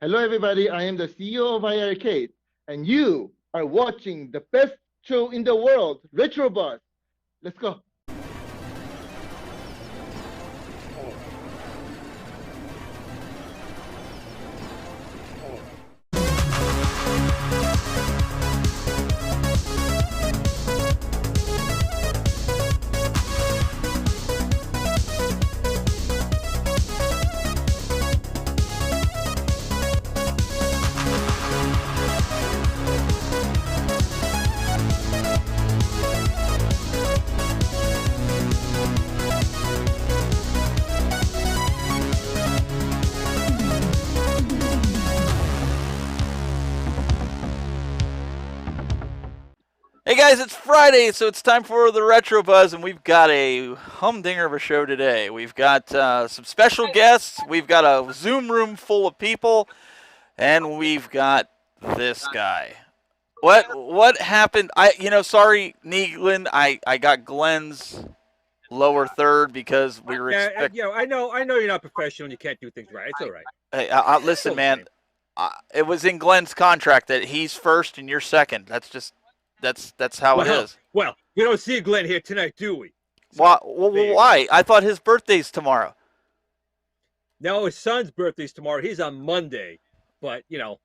Hello, everybody. I am the CEO of iiRcade, and you are watching the best show in the world, Retro Buzz. Let's go. Hey guys, it's Friday, so it's time for the Retro Buzz, and we've got a humdinger of a show today. We've got some special guests, we've got a Zoom room full of people, and we've got this guy. What happened? Sorry, Glen, I got Glen's lower third because we were expecting. I know you're not professional and you can't do things right. It's all right. Hey, listen, man. It was in Glen's contract that he's first and you're second. That's how it is. Well, we don't see Glen here tonight, do we? So, why? I thought his birthday's tomorrow. No, his son's birthday's tomorrow. He's on Monday. But, who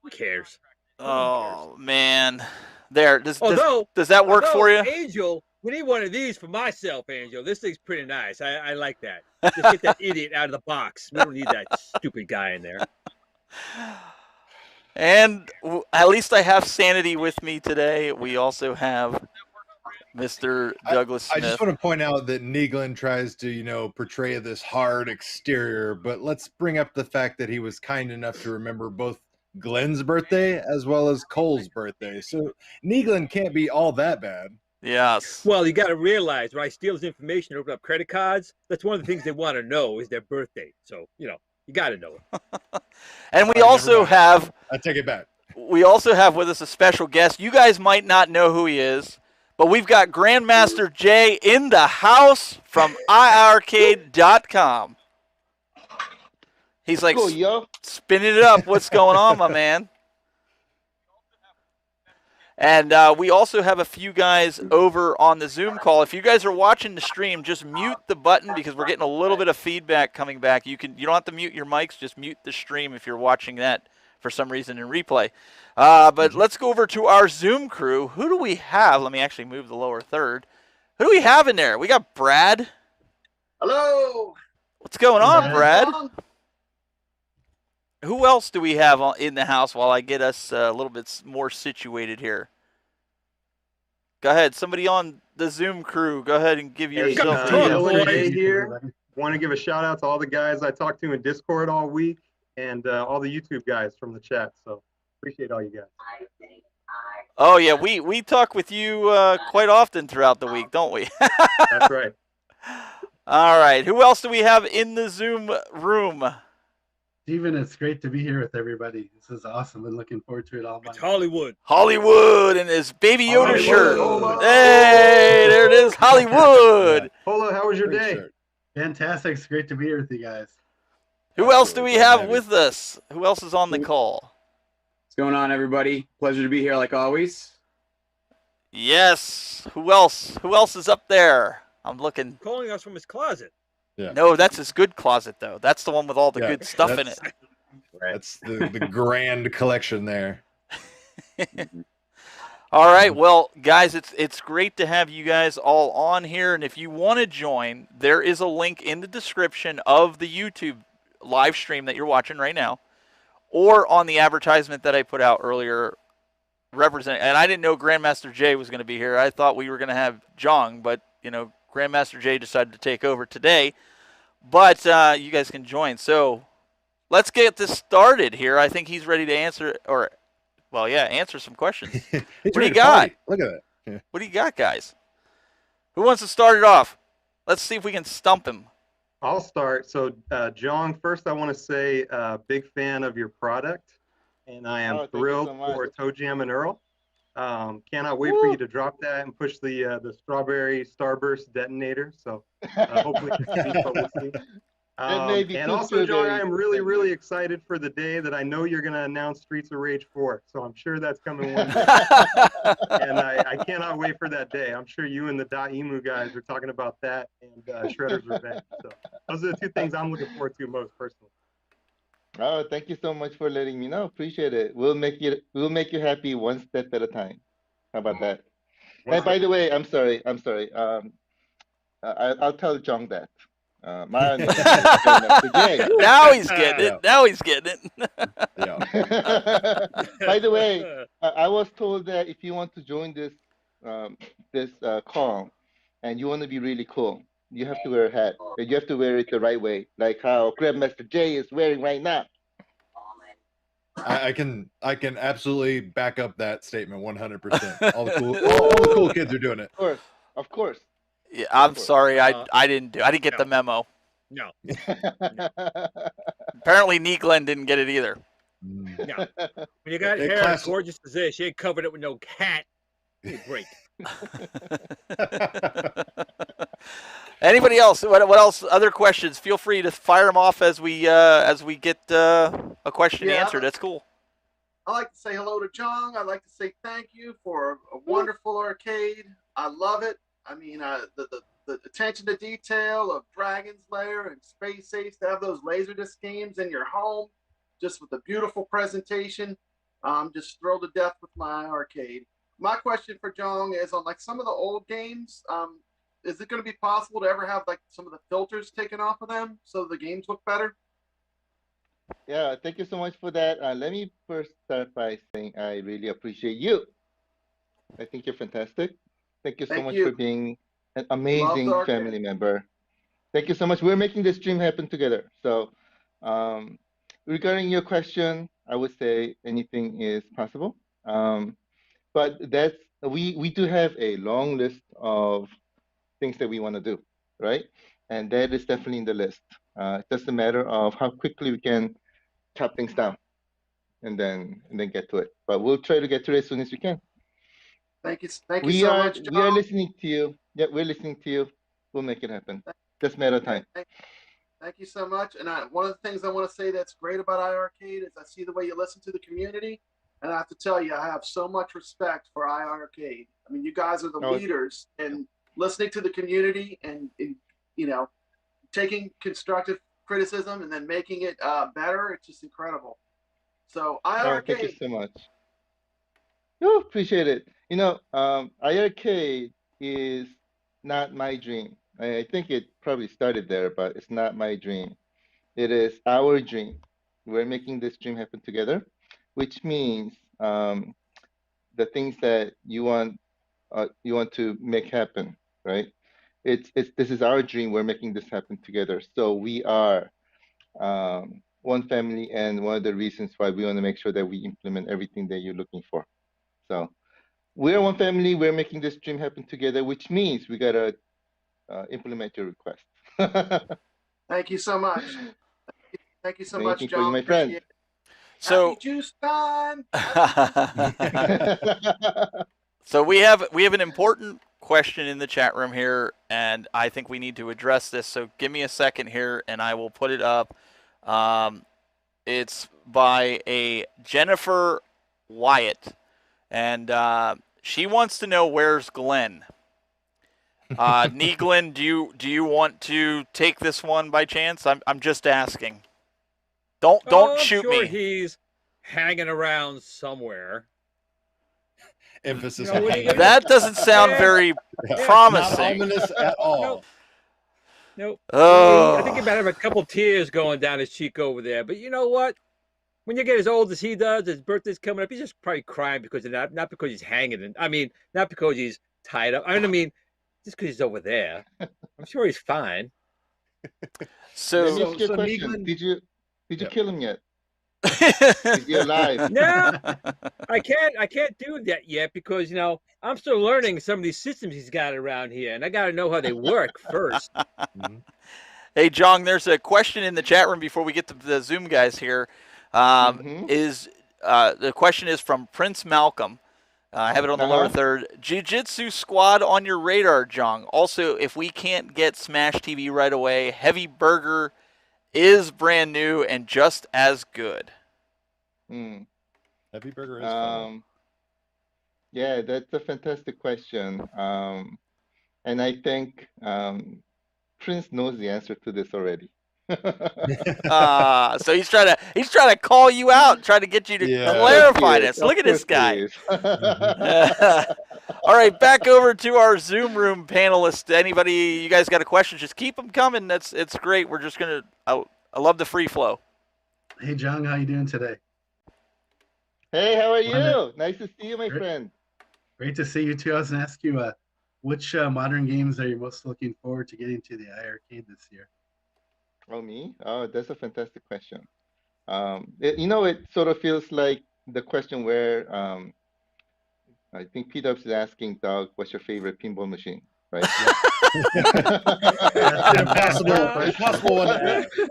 cares? Oh, man. There. Does that work for you? Angel, we need one of these for myself, Angel. This thing's pretty nice. I like that. Just get that idiot out of the box. We don't need that stupid guy in there. And at least I have sanity with me today. We also have Mr. Douglas Smith. I just want to point out that Glen tries to, portray this hard exterior, but let's bring up the fact that he was kind enough to remember both Glen's birthday as well as Cole's birthday. So Glen can't be all that bad. Yes. Well, you got to realize when I steal his information and open up credit cards, that's one of the things they want to know is their birthday. So, you got to know it. And we also have... I take it back. We also have with us a special guest. You guys might not know who he is, but we've got Grandmaster Jay in the house from iiRcade.com. He's like spinning it up. What's going on, my man? And we also have a few guys over on the Zoom call. If you guys are watching the stream, just mute the button because we're getting a little bit of feedback coming back. You don't have to mute your mics, just mute the stream if you're watching that for some reason in replay. But let's go over to our Zoom crew. Who do we have? Let me actually move the lower third. Who do we have in there? We got Brad. Hello. What's going on, Brad? Who else do we have in the house while I get us a little bit more situated here? Go ahead. Somebody on the Zoom crew, go ahead and give yourself here. Want to give a shout out to all the guys I talked to in Discord all week and all the YouTube guys from the chat. So appreciate all you guys. Oh, yeah. We talk with you quite often throughout the week, don't we? That's right. All right. Who else do we have in the Zoom room? Steven, it's great to be here with everybody. This is awesome. Been looking forward to it all. It's Hollywood. Hollywood and his Baby Yoda shirt. Hey, there it is, Hollywood. Polo, how was your day? Shirt. Fantastic. It's great to be here with you guys. Who else do we have with us? Who else is on the call? What's going on, everybody? Pleasure to be here, like always. Yes. Who else? Who else is up there? I'm looking. Calling us from his closet. Yeah. No, that's his good closet, though. That's the one with all the good stuff in it. That's the grand collection there. All right, well, guys, it's great to have you guys all on here. And if you want to join, there is a link in the description of the YouTube live stream that you're watching right now, or on the advertisement that I put out earlier. And I didn't know Grandmaster Jay was going to be here. I thought we were going to have Jong, but Grandmaster Jay decided to take over today. But you guys can join. So let's get this started here. I think he's ready to answer, answer some questions. What do you got? Look at that. Yeah. What do you got, guys? Who wants to start it off? Let's see if we can stump him. I'll start. So, Jong, first I want to say big fan of your product, and I am thrilled for Toe Jam and Earl. Cannot wait for you to drop that and push the strawberry starburst detonator. So hopefully, And also, John, I am really, really excited for the day that I know you're going to announce Streets of Rage 4. So I'm sure that's coming one day. And I cannot wait for that day. I'm sure you and the .emu guys are talking about that and Shredder's Revenge. So those are the two things I'm looking forward to most personally. Oh, thank you so much for letting me know. Appreciate it. We'll make you happy one step at a time. How about that? Hey, by the way, I'm sorry. I'll tell Jong that. My name is Mr. J. Now he's getting it. Now he's getting it. By the way, I was told that if you want to join this call and you want to be really cool, you have to wear a hat. And you have to wear it the right way, like how Grandmaster J is wearing right now. I can absolutely back up that statement 100%. All the cool kids are doing it. Of course. Yeah, I'm sorry, I didn't get the memo. No. Apparently, Glen didn't get it either. No. When you got hair as gorgeous as this, you ain't covered it with no hat. You break. Anybody else? What else? Other questions? Feel free to fire them off as we get a question answered. That's cool. I'd like to say hello to Jong. I'd like to say thank you for a wonderful arcade. I love it. I mean, the attention to detail of Dragon's Lair and Space Ace, to have those Laserdisc games in your home, just with a beautiful presentation. I'm just thrilled to death with my arcade. My question for Jong is on like some of the old games, is it going to be possible to ever have like some of the filters taken off of them so the games look better? Yeah, thank you so much for that. Let me first start by saying I really appreciate you. I think you're fantastic. Thank you so much for being an amazing family member. Thank you so much. We're making this dream happen together. So regarding your question, I would say anything is possible. But we do have a long list of things that we want to do, right? And that is definitely in the list. It's just a matter of how quickly we can chop things down and then get to it. But we'll try to get to it as soon as we can. Thank you so much, John. We are listening to you. Yeah, we're listening to you. We'll make it happen. Just a matter of time. Thank you so much. And one of the things I want to say that's great about iiRcade is I see the way you listen to the community. And I have to tell you, I have so much respect for iiRcade. I mean, you guys are the leaders in listening to the community and you know, taking constructive criticism and then making it better. It's just incredible. So iiRcade. Thank you so much. Oh, appreciate it. You know, iiRcade is not my dream. I think it probably started there, but it's not my dream. It is our dream. We're making this dream happen together, which means the things that you want to make happen, right? This is our dream. We're making this happen together. So we are one family, and one of the reasons why we want to make sure that we implement everything that you're looking for. So we're one family. We're making this dream happen together, which means we gotta implement your request. Thank you so much. Thank you so much, John. For you, my friend. So happy juice time. So we have an important question in the chat room here, and I think we need to address this. So give me a second here, and I will put it up. It's by a Jennifer Wyatt, and she wants to know where's Glen. Glen, do you want to take this one by chance? I'm just asking. Don't shoot me. He's hanging around somewhere. Emphasis on that doesn't sound very promising. Not ominous at all. Nope. Oh. I think he might have a couple tears going down his cheek over there. But you know what? When you get as old as he does, his birthday's coming up, he's just probably crying because of that, not because he's hanging. Not because he's tied up. mean, just because he's over there. I'm sure he's fine. So did you kill him yet? Is he alive? No, I can't do that yet because I'm still learning some of these systems he's got around here, and I got to know how they work first. Hey, Jong, there's a question in the chat room before we get to the Zoom guys here. The question is from Prince Malcolm. I have it on the lower third. Jiu-Jitsu squad on your radar, Jong. Also, if we can't get Smash TV right away, Heavy Burger is brand new and just as good? Heavy Burger is fun. Yeah, that's a fantastic question. And I think Prince knows the answer to this already. So he's trying to call you out, trying to get you to clarify this. Look at this guy. All right, back over to our Zoom room panelists. Anybody, you guys got a question? Just keep them coming. It's great. We're just gonna. I love the free flow. Hey, Jong, how you doing today? Hey, how are you? Nice to see you, my friend. Great to see you too. I was gonna ask you, which modern games are you most looking forward to getting to the iiRcade this year? Oh, me? Oh, that's a fantastic question. It sort of feels like the question where I think P-Dubs is asking Doug, what's your favorite pinball machine, right? Impossible one to answer.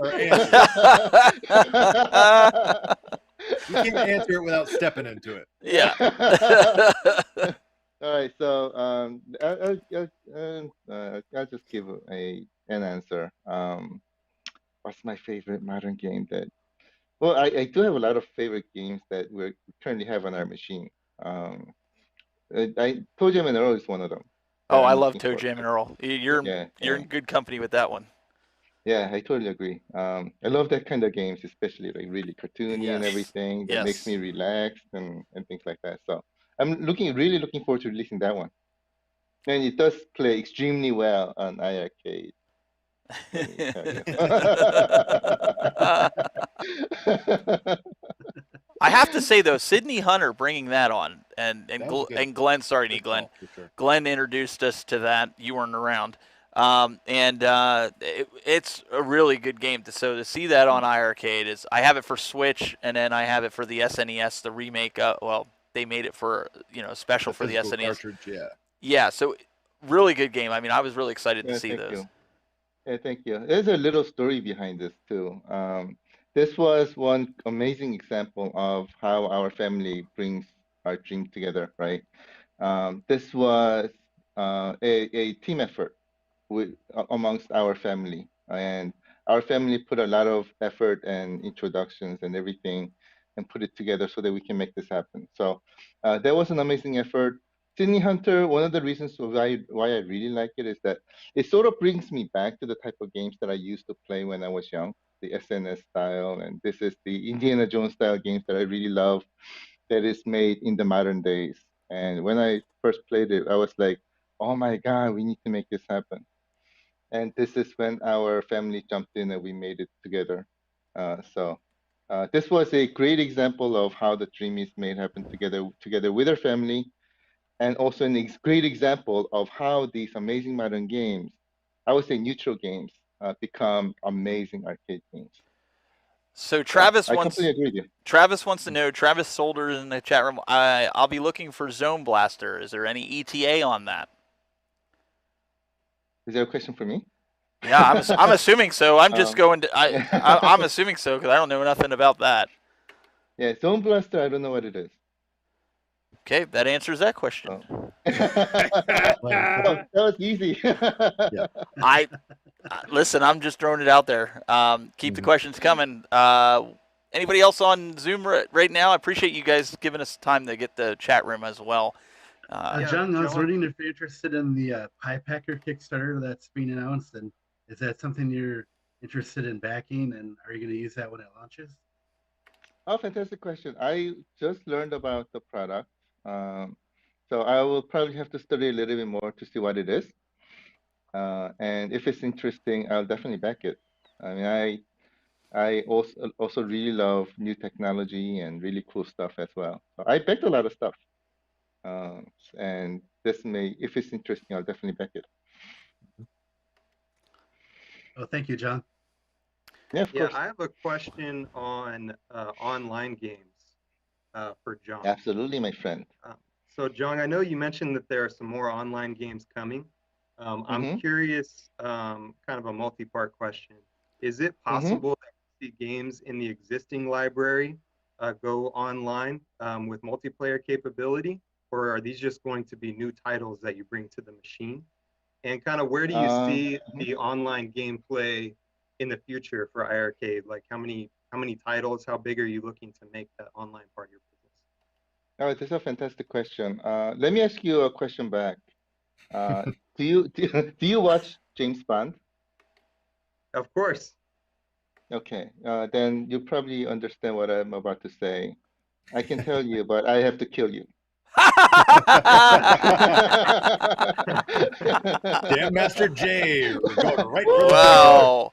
You can't answer it without stepping into it. Yeah. All right, so I'll just give an answer. What's my favorite modern game well, I do have a lot of favorite games that we currently have on our machine. Toe Jam and Earl is one of them. Oh, I love Toe Jam and Earl. You're in good company with that one. Yeah, I totally agree. I love that kind of games, especially like really cartoony and everything that makes me relaxed and things like that. So I'm really looking forward to releasing that one. And it does play extremely well on iiRcade. I have to say though, Sydney Hunter bringing that on, and Glenn, sorry, Glenn. Sure. Glenn introduced us to that. You weren't around, it's a really good game. To see that on iiRcade is, I have it for Switch, and then I have it for the SNES, the remake. Well, they made it for special for the SNES. Cartridge, yeah. So really good game. I mean, I was really excited to see those. Yeah, thank you. There's a little story behind this too. This was one amazing example of how our family brings our dream together, right? This was a team effort amongst our family, and our family put a lot of effort and introductions and everything and put it together so that we can make this happen. So that was an amazing effort. Sydney Hunter, one of the reasons why I really like it is that it sort of brings me back to the type of games that I used to play when I was young, the SNS style, and this is the Indiana Jones style games that I really love that is made in the modern days. And when I first played it, I was like, oh my God, we need to make this happen. And this is when our family jumped in and we made it together. This was a great example of how the dream is made happen together with our family, and also a great example of how these amazing modern games, I would say neutral games, become amazing arcade games. So Travis I completely agree with you. Travis wants to know, Travis Solder in the chat room, I'll be looking for Zone Blaster. Is there any ETA on that? Is there a question for me? Yeah, I'm assuming so. I'm just going to, I'm assuming so because I don't know nothing about that. Yeah, Zone Blaster, I don't know what it is. Okay, that answers that question. Oh. That was easy. Yeah. Listen, I'm just throwing it out there. Keep the questions coming. Anybody else on Zoom right now? I appreciate you guys giving us time to get the chat room as well. Jong, I was wondering if you're interested in the Pie Packer Kickstarter that's being announced, and is that something you're interested in backing, and are you going to use that when it launches? Oh, fantastic question. I just learned about the product. So I will probably have to study a little bit more to see what it is. And if it's interesting, I'll definitely back it. I mean, I also really love new technology and really cool stuff as well. So I backed a lot of stuff. And this if it's interesting, I'll definitely back it. Oh, thank you, John. Yeah, of course. I have a question on online games for John. Absolutely, my friend. So, John, I know you mentioned that there are some more online games coming. I'm curious, kind of a multi-part question. Is it possible that we see games in the existing library go online with multiplayer capability, or are these just going to be new titles that you bring to the machine? And kind of where do you see the online gameplay in the future for iiRcade? Like how many titles? How big are you looking to make that online part of your business? Oh, this is a fantastic question. Let me ask you a question back. Do you watch James Bond? Of course. Okay, then you probably understand what I'm about to say. I can tell you, but I have to kill you. Damn Master J, we're going right for the Wow.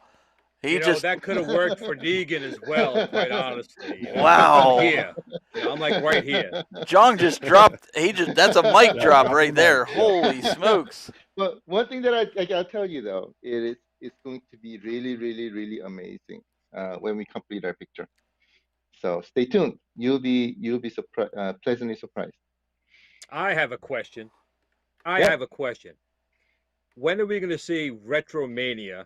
You know, that could have worked for Negan as well, quite honestly. You know? Wow. I'm here. You know, I'm like right here. Jong just dropped. That's a mic drop right there. Holy smokes. But one thing that I gotta tell you though, it's going to be really, really, really amazing when we complete our picture. So stay tuned. You'll be pleasantly surprised. I have a question. I have a question. When are we going to see Retromania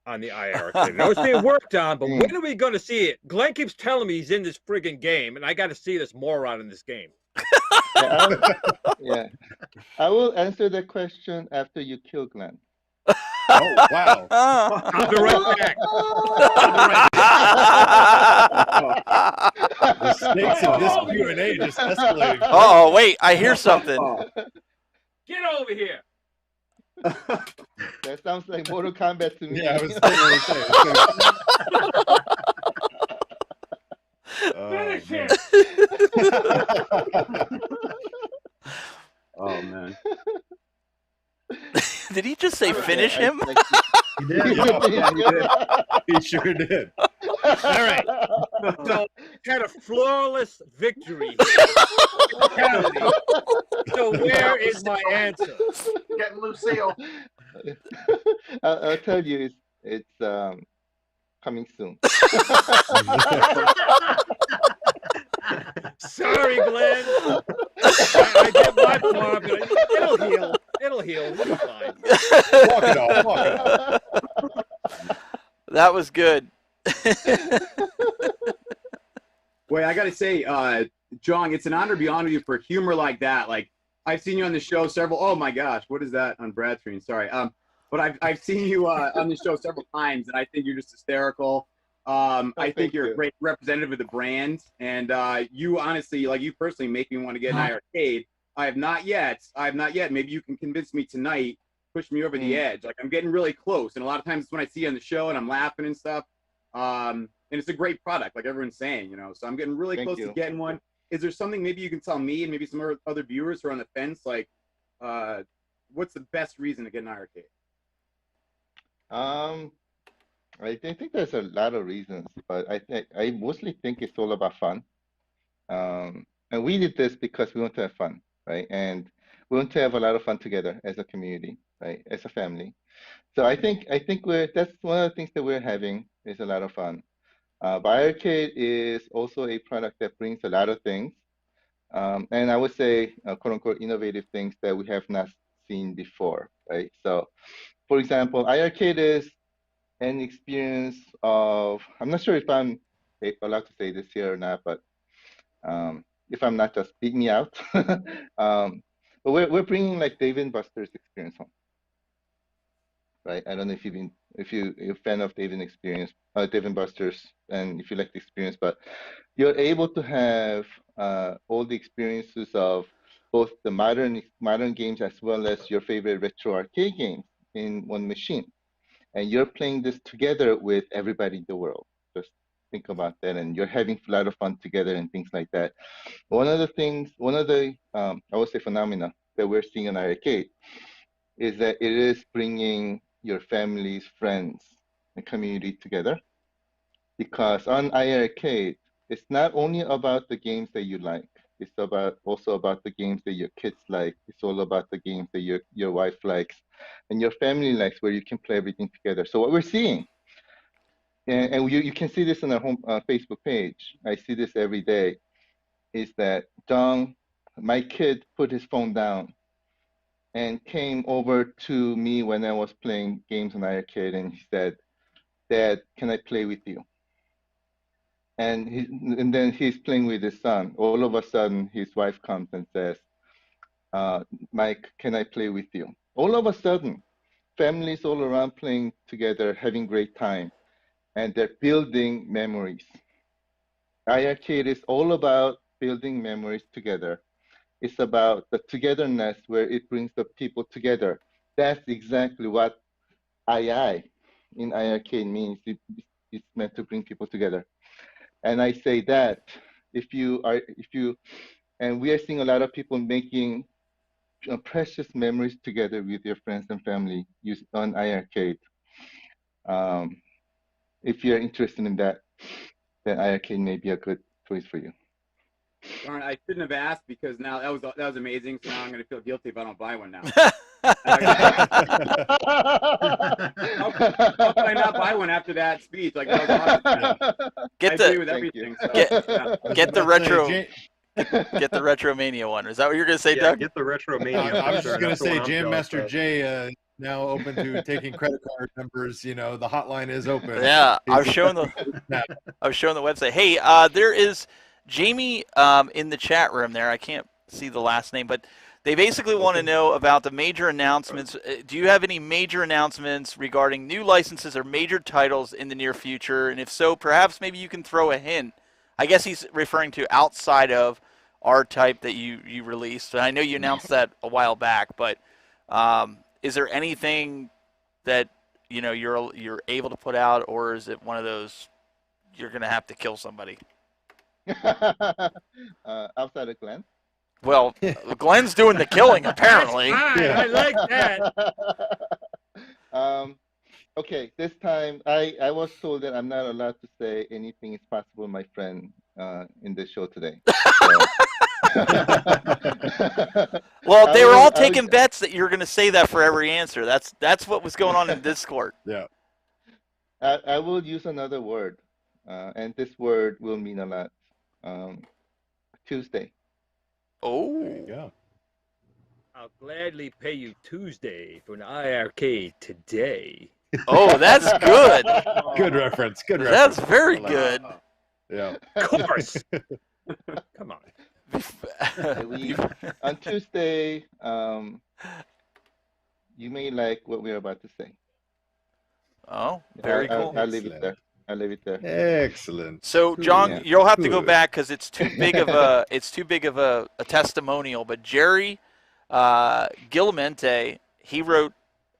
on the iiRcade? I know it's being worked on, but when are we going to see it? Glenn keeps telling me he's in this friggin' game, and I got to see this moron in this game. Yeah, I will answer that question after you kill Glenn. Oh, wow. I'll be right back. The stakes of this Q&A just escalated. Oh, wait, I hear something. Get over here. That sounds like Mortal Kombat to me. Yeah, I was thinking Finish him. Oh man. Did he just say finish him? He did. Yeah, he did. He sure did. All right. So had a flawless victory. So where is my answer? Getting Lucille. I'll tell you, it's coming soon. Sorry, Glenn. I did my part, but it'll heal. It'll heal. We'll be fine. Walk it off. Walk it off. That was good. Wait, I gotta say, Jong, it's an honor to be on with you for humor like that. Like I've seen you on the show several. Oh my gosh, what is that on Brad's screen? Sorry. But I've seen you on the show several times, and I think you're just hysterical. I think you're a great representative of the brand, and you honestly, like you personally, make me want to get an iiRcade. I have not yet. Maybe you can convince me tonight. Push me over the edge. Like I'm getting really close, and a lot of times when I see you on the show and I'm laughing and stuff, and it's a great product, like everyone's saying, you know. So I'm getting really close to getting one. Is there something maybe you can tell me and maybe some other viewers who are on the fence, like, what's the best reason to get an iiRcade? I think there's a lot of reasons, but I mostly think it's all about fun. And we did this because we want to have fun, right? And we want to have a lot of fun together as a community, right? As a family. So I think that's one of the things that we're having is a lot of fun. But iiRcade is also a product that brings a lot of things, and I would say quote unquote innovative things that we have not seen before, right? So, for example, iiRcade is an experience of, I'm not sure if I'm allowed to say this here or not, but if I'm not, just beat me out. But we're bringing like Dave and Buster's experience home, right? I don't know if you're a fan of Dave and Buster's, and if you like the experience, but you're able to have all the experiences of both the modern games as well as your favorite retro arcade games in one machine. And you're playing this together with everybody in the world. Just think about that, and you're having a lot of fun together and things like that. One of the I would say phenomena that we're seeing in iiRcade is that it is bringing your families, friends, and community together. Because on iiRcade, it's not only about the games that you like. It's also about the games that your kids like. It's all about the games that your wife likes and your family likes, where you can play everything together. So what we're seeing, and you can see this on our home Facebook page, I see this every day, is that Jong, my kid, put his phone down and came over to me when I was playing games on iiRcade, and he said, "Dad, can I play with you?" And then he's playing with his son. All of a sudden, his wife comes and says, "Mike, can I play with you?" All of a sudden, families all around playing together, having great time. And and they're building memories. iArcade is all about building memories together. It's about the togetherness where it brings the people together. That's exactly what II in iArcade means. It's meant to bring people together. And I say that and we are seeing a lot of people making precious memories together with your friends and family on iArcade. If you're interested in that, then iArcade may be a good choice for you. Darn, I shouldn't have asked because now that was amazing. So now I'm going to feel guilty if I don't buy one now. How could I not buy one after that speech? Like that was awesome. I agree with everything. So, get the retro. Get the Retromania one. Is that what you're going to say, Doug? Get the Retromania. I was just going to say, Jam Master of. J now open to taking credit card numbers. You know, the hotline is open. Yeah, I was showing the website. Hey, there is Jamie in the chat room there. I can't see the last name, but they basically want to know about the major announcements. Do you have any major announcements regarding new licenses or major titles in the near future? And if so, perhaps maybe you can throw a hint. I guess he's referring to outside of R-Type that you released. I know you announced that a while back, but is there anything that you're able to put out, or is it one of those you're going to have to kill somebody? Outside of Glen? Well, Glen's doing the killing, apparently. I like that. Okay, this time I was told that I'm not allowed to say anything is possible, my friend, in the show today. Well, they were all taking bets that you were going to say that for every answer. That's what was going on in Discord. Yeah. I will use another word, and this word will mean a lot. Tuesday. Oh. There you go. I'll gladly pay you Tuesday for an iArcade today. Oh, that's good. Good reference. Good reference. That's very good. Yeah. Of course. Come on. On Tuesday, you may like what we're about to say. Oh, very cool. I'll leave it there. I'll leave it there. Excellent. So, John, you'll have to go Good. back because it's too big of a testimonial. But Jerry Gilamente, he wrote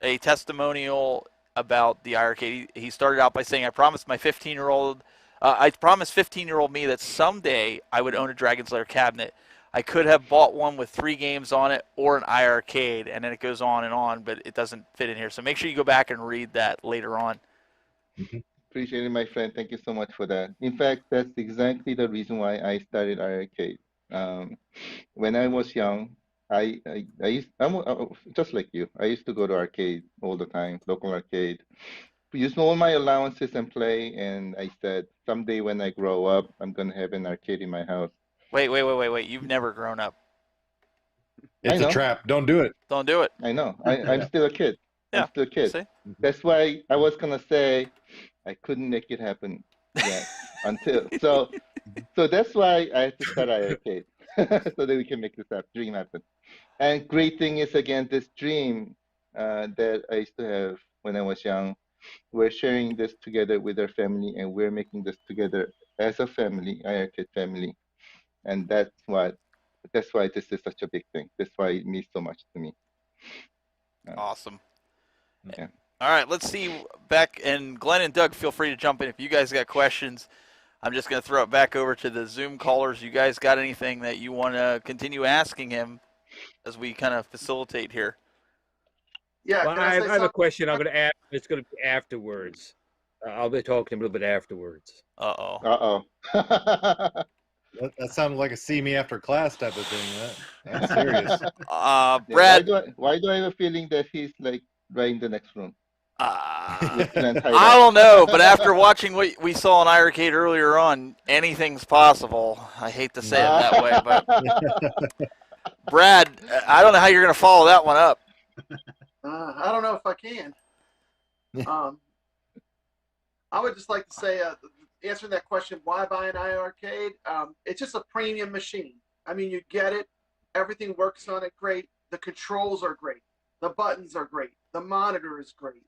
a testimonial about the iArcade. He started out by saying, I promised 15-year-old me that someday I would own a Dragon's Lair cabinet. I could have bought one with 3 games on it or an iArcade, and then it goes on, but it doesn't fit in here. So make sure you go back and read that later on. Appreciate it, my friend. Thank you so much for that. In fact, that's exactly the reason why I started iArcade. When I was young, I'm just like you. I used to go to arcade all the time, local arcade. Use all my allowances and play, and I said, someday when I grow up, I'm going to have an arcade in my house. Wait. You've never grown up. It's a trap. Don't do it. Don't do it. I know. I'm still a kid. Yeah. I'm still a kid. See? That's why I was going to say I couldn't make it happen yet until. So that's why I had to start iArcade so that we can make this dream happen. And great thing is, again, this dream that I used to have when I was young, we're sharing this together with our family, and we're making this together as a family, iArcade family. And that's why this is such a big thing. That's why it means so much to me. Awesome. Yeah. All right, let's see. Beck and Glenn and Doug, feel free to jump in if you guys got questions. I'm just going to throw it back over to the Zoom callers. You guys got anything that you want to continue asking him as we kind of facilitate here? Yeah, well, I have a question I'm going to ask. It's going to be afterwards. I'll be talking to him a little bit afterwards. Uh-oh. That sounded like a see me after class type of thing. That's serious. Brad. Why do I have a feeling that he's like right in the next room? I don't know, but after watching what we saw on iArcade earlier on, anything's possible. I hate to say it that way, but Brad, I don't know how you're going to follow that one up. I don't know if I can. I would just like to say, answering that question, why buy an iArcade? It's just a premium machine. I mean, you get it. Everything works on it great. The controls are great. The buttons are great. The monitor is great.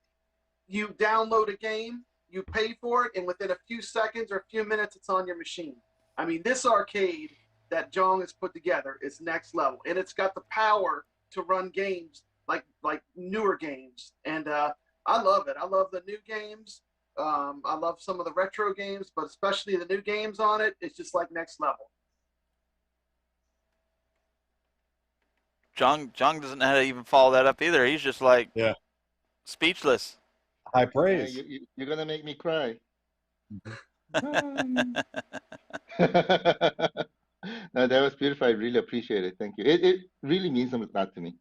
You download a game, you pay for it, and within a few seconds or a few minutes, it's on your machine. I mean, this arcade that Jong has put together is next level, and it's got the power to run games like newer games, and I love it. I love the new games. I love some of the retro games, but especially the new games on it. It's just like next level. Jong doesn't know how to even follow that up either. He's just like speechless. High praise. Yeah, you're gonna make me cry. No, that was beautiful. I really appreciate it. Thank you. It really means a lot to me.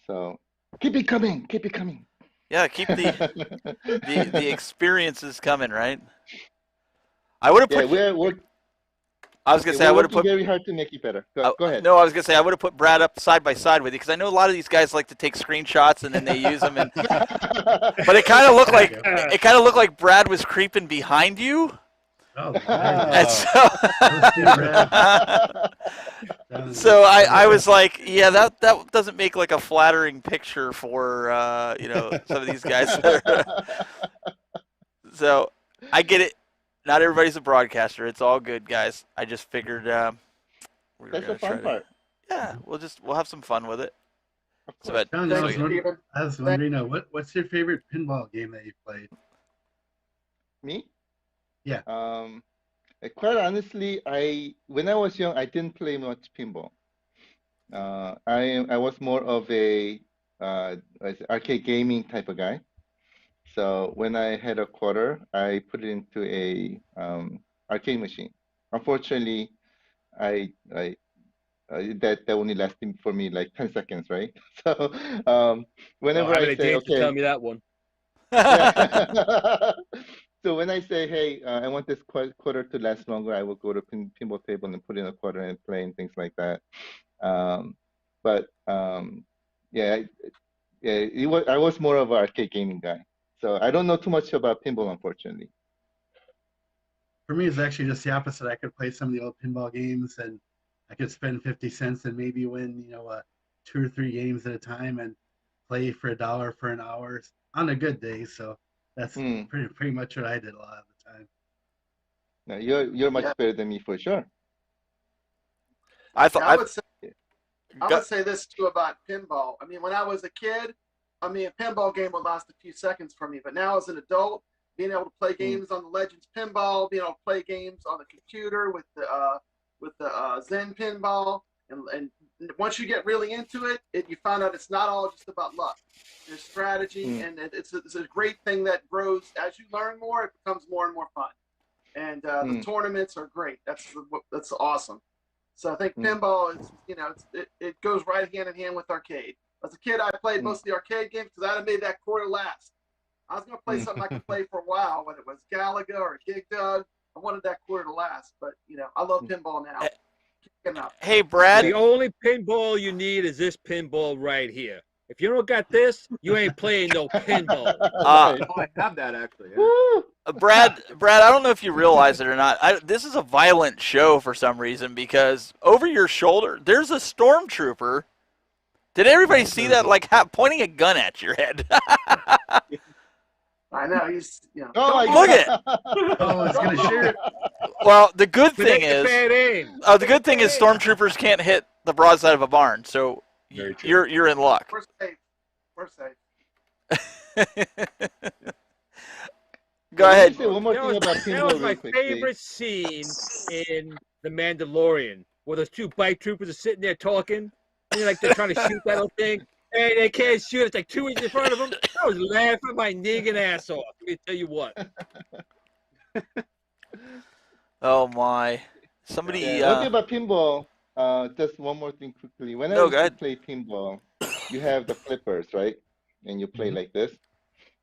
So keep it coming. Keep it coming. Yeah, keep the experiences coming, right? I would have put. I was gonna say I would have put very hard to make it better. Go ahead. No, I was gonna say I would have put Brad up side by side with you because I know a lot of these guys like to take screenshots and then they use them. But it kind of looked like Brad was creeping behind you. Oh, so I was like, yeah, that doesn't make like a flattering picture for some of these guys. So I get it. Not everybody's a broadcaster. It's all good, guys. I just figured we were that's gonna the fun part. Yeah, we'll have some fun with it. John, I was wondering, what's your favorite pinball game that you've played? Me? Yeah. Quite honestly, when I was young, I didn't play much pinball. I was more of a arcade gaming type of guy. So when I had a quarter, I put it into a arcade machine. Unfortunately, that only lasted for me like 10 seconds, right? So whenever I say, okay, tell me that one. Yeah. So when I say, hey, I want this quarter to last longer, I will go to pinball table and put in a quarter and play and things like that. I was more of an arcade gaming guy. So I don't know too much about pinball, unfortunately. For me, it's actually just the opposite. I could play some of the old pinball games, and I could spend 50 cents and maybe win, 2 or 3 games at a time, and play for $1 for an hour on a good day. So that's pretty much what I did a lot of the time. No, you're much better than me for sure. I would say this too about pinball. I mean, when I was a kid, a pinball game would last a few seconds for me. But now as an adult, being able to play games on the Legends pinball, being able to play games on the computer with the Zen pinball, and once you get really into it, you find out it's not all just about luck. There's strategy, and it's a great thing that grows as you learn more. It becomes more and more fun, and the tournaments are great. That's awesome. So I think pinball is, it goes right hand in hand with arcade. As a kid, I played most of the arcade games because I'd have made that quarter last. I was going to play something I could play for a while, whether it was Galaga or Gig Dug. I wanted that quarter to last, but I love pinball now. Hey, Brad. The only pinball you need is this pinball right here. If you don't got this, you ain't playing no pinball. I have that actually. Yeah. Brad, I don't know if you realize it or not. This is a violent show for some reason because over your shoulder, there's a stormtrooper. Did everybody see that? Like pointing a gun at your head. I know he's. Look at it. Oh, it's gonna shoot. Well, the good thing is stormtroopers can't hit the broadside of a barn, so you're in luck. We're safe. Go ahead. One more thing about pinball. That was my favorite scene in The Mandalorian, where those 2 bike troopers are sitting there talking, and they're trying to shoot that little thing. Hey, they can't shoot. It's like 2 inches in front of them. I was laughing my niggin' ass off. Let me tell you what. Oh my! Somebody. One thing about pinball. Just one more thing quickly. When I play pinball, you have the flippers, right? And you play like this.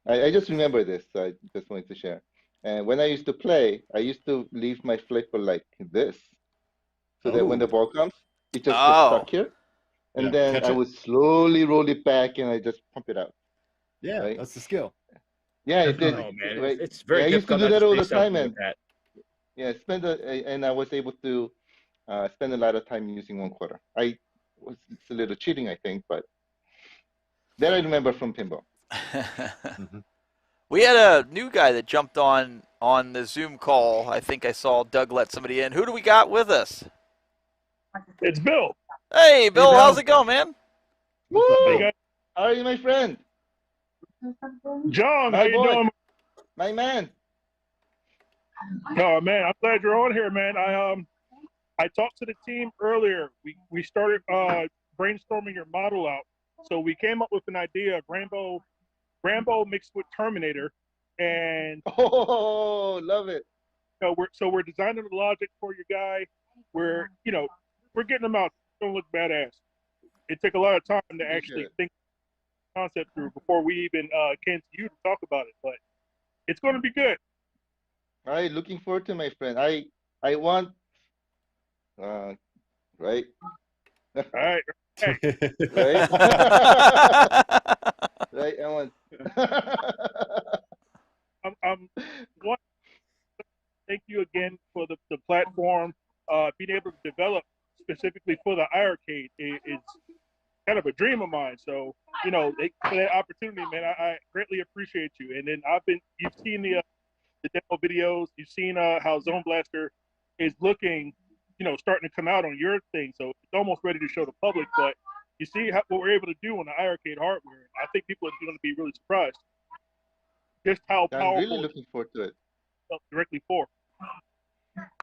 I just remember this. So I just wanted to share. And when I used to play, I used to leave my flipper like this, so that when the ball comes, it just gets stuck here. And then I would slowly roll it back, and I just pump it out. Yeah, right? That's the skill. Yeah, it did. Oh man, right? it's very difficult. I used to do that all the time, and I was able to spend a lot of time using 1/4. It's a little cheating, I think, but that I remember from pinball. We had a new guy that jumped on the Zoom call. I think I saw Doug let somebody in. Who do we got with us? It's Bill. Hey, Bill, Bill. how's it going, man? Woo! Hey, How are you, my friend? John, My how you boy. doing? My man. Oh man, I'm glad you're on here, man. I talked to the team earlier. We started brainstorming your model out. So we came up with an idea of Rambo mixed with Terminator, and Oh, love it. we're designing the logic for your guy. We're getting them out. It's gonna look badass. It took a lot of time to actually think the concept through before we even came to you to talk about it, but it's going to be good. All right, looking forward to, my friend. I want right. All right. Right. Right. I want. I'm thank you again for the platform. Being able to develop specifically for the iArcade is kind of a dream of mine. So, for that opportunity, man, I greatly appreciate you. And then you've seen the demo videos, you've seen how Zone Blaster is looking, starting to come out on your thing. So it's almost ready to show the public. But you see what we're able to do on the iArcade hardware. I think people are going to be really surprised just how powerful. I'm really looking forward to it. Directly for.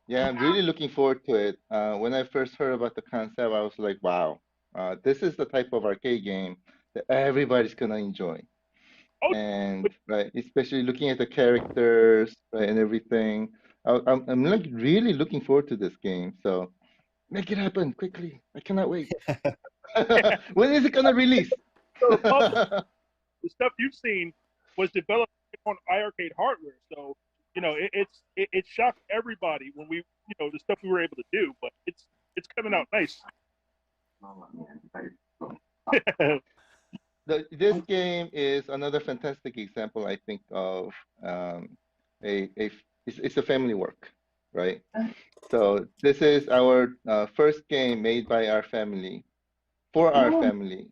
Yeah, I'm really looking forward to it. When I first heard about the concept, I was like, wow, this is the type of arcade game that everybody's gonna enjoy. Oh. And right, especially looking at the characters, right, and everything. I'm like really looking forward to this game. So make it happen quickly. I cannot wait. When is it gonna release? The stuff you've seen was developed on iArcade hardware, so it shocked everybody when we the stuff we were able to do, but it's coming out nice. This game is another fantastic example, I think, of it's a family work, right? So this is our first game made by our family for our family,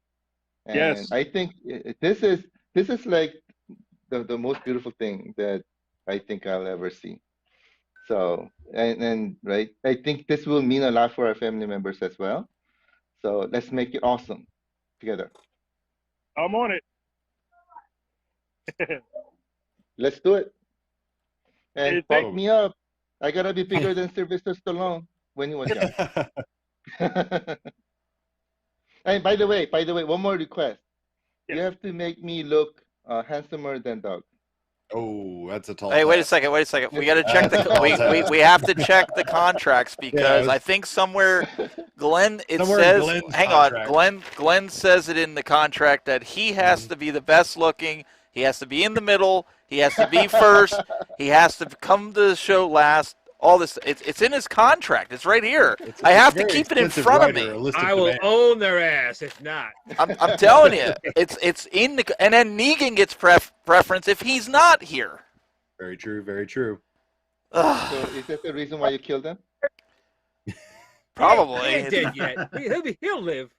and Yes. I think this is like the most beautiful thing that I think I'll ever see. So and right, I think this will mean a lot for our family members as well. So let's make it awesome together. I'm on it. Let's do it. And Hey, pop me up. I gotta be bigger than Sylvester Stallone when he was young. And by the way, one more request. Yes. You have to make me look handsomer than Doug. Oh, that's a tall. Hey, wait a second. We got to check we have to check the contracts because I think somewhere Glenn says hang contract. on, Glenn says it in the contract that he has to be the best looking, he has to be in the middle, he has to be first, he has to come to the show last. All this, it's in his contract. It's right here. I have to keep it in front of me. I will own their ass if not. I'm telling you, it's in the, and then Negan gets preference if he's not here. Very true. Very true. So is that the reason why you killed him? Probably. He ain't dead yet. He'll live.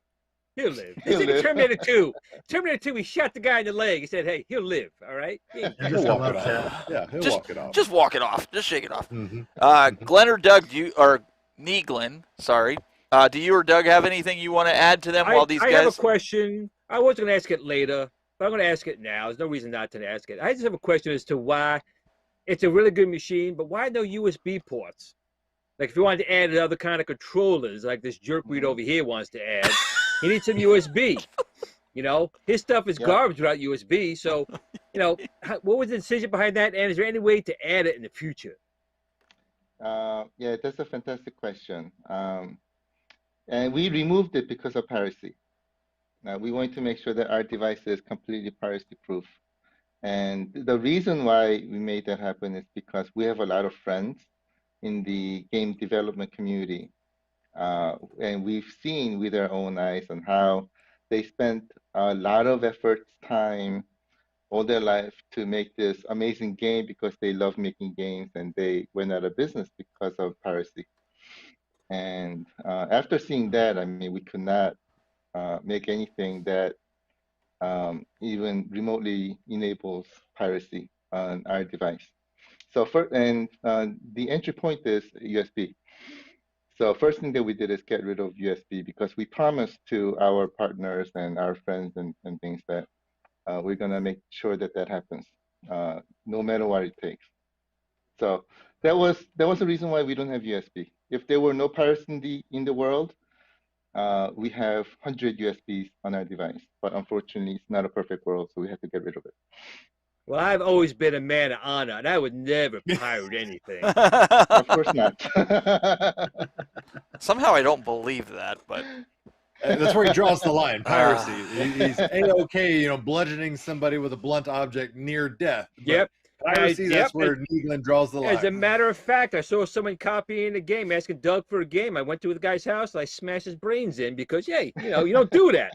He'll live. It's like Terminator 2. Terminator 2, he shot the guy in the leg. He said, hey, he'll live, all right? He'll walk it off. Yeah, he'll walk it off. Just walk it off. Just shake it off. Mm-hmm. Glenn or Doug, or Neglin, sorry. Do you or Doug have anything you want to add to them while these guys? I have a question. I was going to ask it later, but I'm going to ask it now. There's no reason not to ask it. I just have a question as to why it's a really good machine, but why no USB ports? Like if you wanted to add other kind of controllers, like this jerkweed over here wants to add, he needs some USB. His stuff is garbage without USB. So, what was the decision behind that? And is there any way to add it in the future? Yeah, that's a fantastic question. And we removed it because of piracy. We want to make sure that our device is completely piracy proof. And the reason why we made that happen is because we have a lot of friends in the game development community. And we've seen with our own eyes on how they spent a lot of effort, time, all their life to make this amazing game because they love making games, and they went out of business because of piracy. And after seeing that, I mean, we could not make anything that even remotely enables piracy. on our device. So the entry point is USB. So first thing that we did is get rid of USB because we promised to our partners and our friends and things that we're gonna make sure that that happens, no matter what it takes. So that was the reason why we don't have USB. If there were no pirates in the world, we have 100 USBs on our device. But unfortunately, it's not a perfect world, so we had to get rid of it. Well, I've always been a man of honor, and I would never pirate anything. Of course not. Somehow I don't believe that, but that's where he draws the line. Piracy. He's A-okay, you know, bludgeoning somebody with a blunt object near death. But Yep. piracy, that's where Neeglin draws the line. As a matter of fact, I saw someone copying the game, asking Doug for a game. I went to the guy's house, and I smashed his brains in because, hey, you know, you don't do that.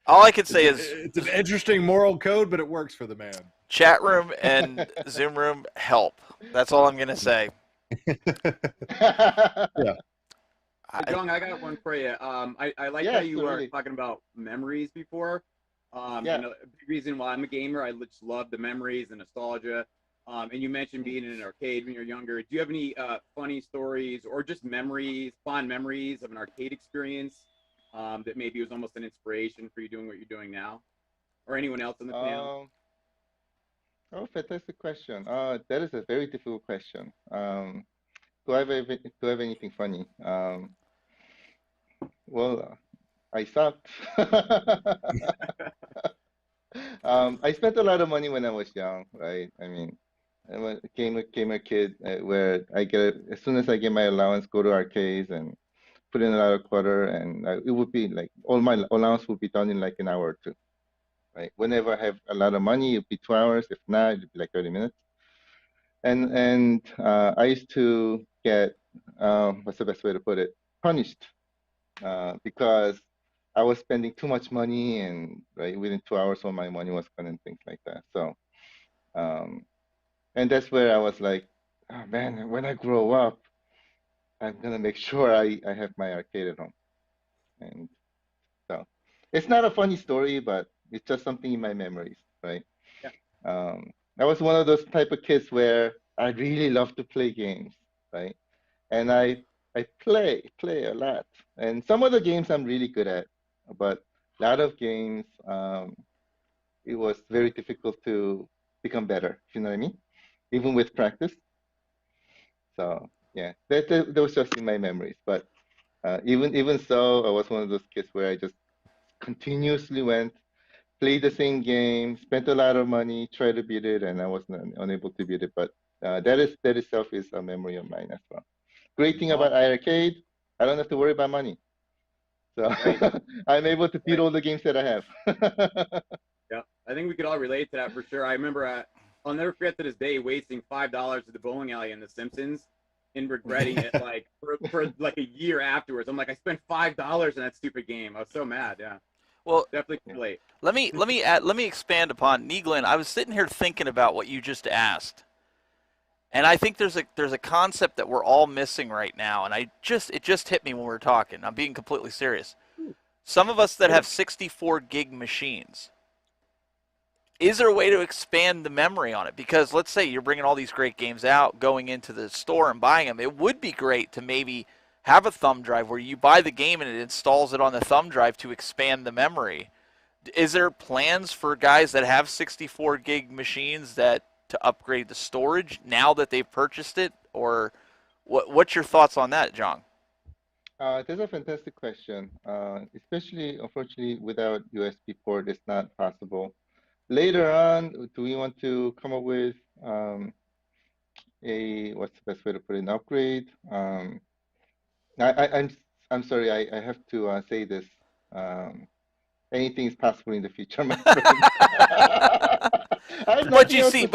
all I could say is it's an interesting moral code, but it works for the man. Chat room and Zoom room help. That's all I'm gonna say. Yeah. Jong, I got one for you. I like how you were talking about memories before. You know, a big reason why I'm a gamer, I just love the memories and nostalgia. And you mentioned being in an arcade when you're younger. Do you have any funny stories or just memories, fond memories of an arcade experience that maybe was almost an inspiration for you doing what you're doing now? Or anyone else on the panel? Oh, fantastic question. That is a very difficult question. Do I have anything funny? Well, I sucked. I spent a lot of money when I was young, right? I mean, I'm a gamer kid where as soon as I get my allowance, go to arcades and put in a lot of quarter, and it would be like all my allowance would be done in like an hour or two, right? Whenever I have a lot of money, it'd be 2 hours. If not, it'd be like 30 minutes. And I used to get what's the best way to put it? Punished because I was spending too much money, and right within 2 hours, all my money was gone and things like that. So, and that's where I was like, oh man, when I grow up, I'm gonna make sure I have my arcade at home. And so, it's not a funny story, but it's just something in my memories, right? Yeah. I was one of those type of kids where I really love to play games, right? And I play a lot. And some of the games I'm really good at, but a lot of games, it was very difficult to become better, if you know what I mean? Even with practice. So yeah, that was just in my memories. But even so, I was one of those kids where I just continuously played the same game, spent a lot of money, tried to beat it, and I was unable to beat it. But that itself is a memory of mine as well. Great thing about iiRcade, I don't have to worry about money. So I'm able to beat all the games that I have. Yeah, I think we could all relate to that for sure. I remember, I'll never forget to this day wasting $5 at the bowling alley in The Simpsons and regretting it like for like a year afterwards. I'm like, I spent $5 in that stupid game. I was so mad. Yeah. Well, definitely relate. Let me expand upon Neeglin. I was sitting here thinking about what you just asked. And I think there's a concept that we're all missing right now, and it just hit me when we were talking. I'm being completely serious. Some of us that have 64 gig machines, is there a way to expand the memory on it? Because let's say you're bringing all these great games out, going into the store and buying them. It would be great to maybe have a thumb drive where you buy the game and it installs it on the thumb drive to expand the memory. Is there plans for guys that have 64 gig machines to upgrade the storage now that they've purchased it? Or what's your thoughts on that, Jong? That's a fantastic question. Especially, unfortunately, without USB port, it's not possible. Later on, do we want to come up with what's the best way to put it, an upgrade? I'm sorry, I have to say this. Anything is possible in the future, my friend. But you see,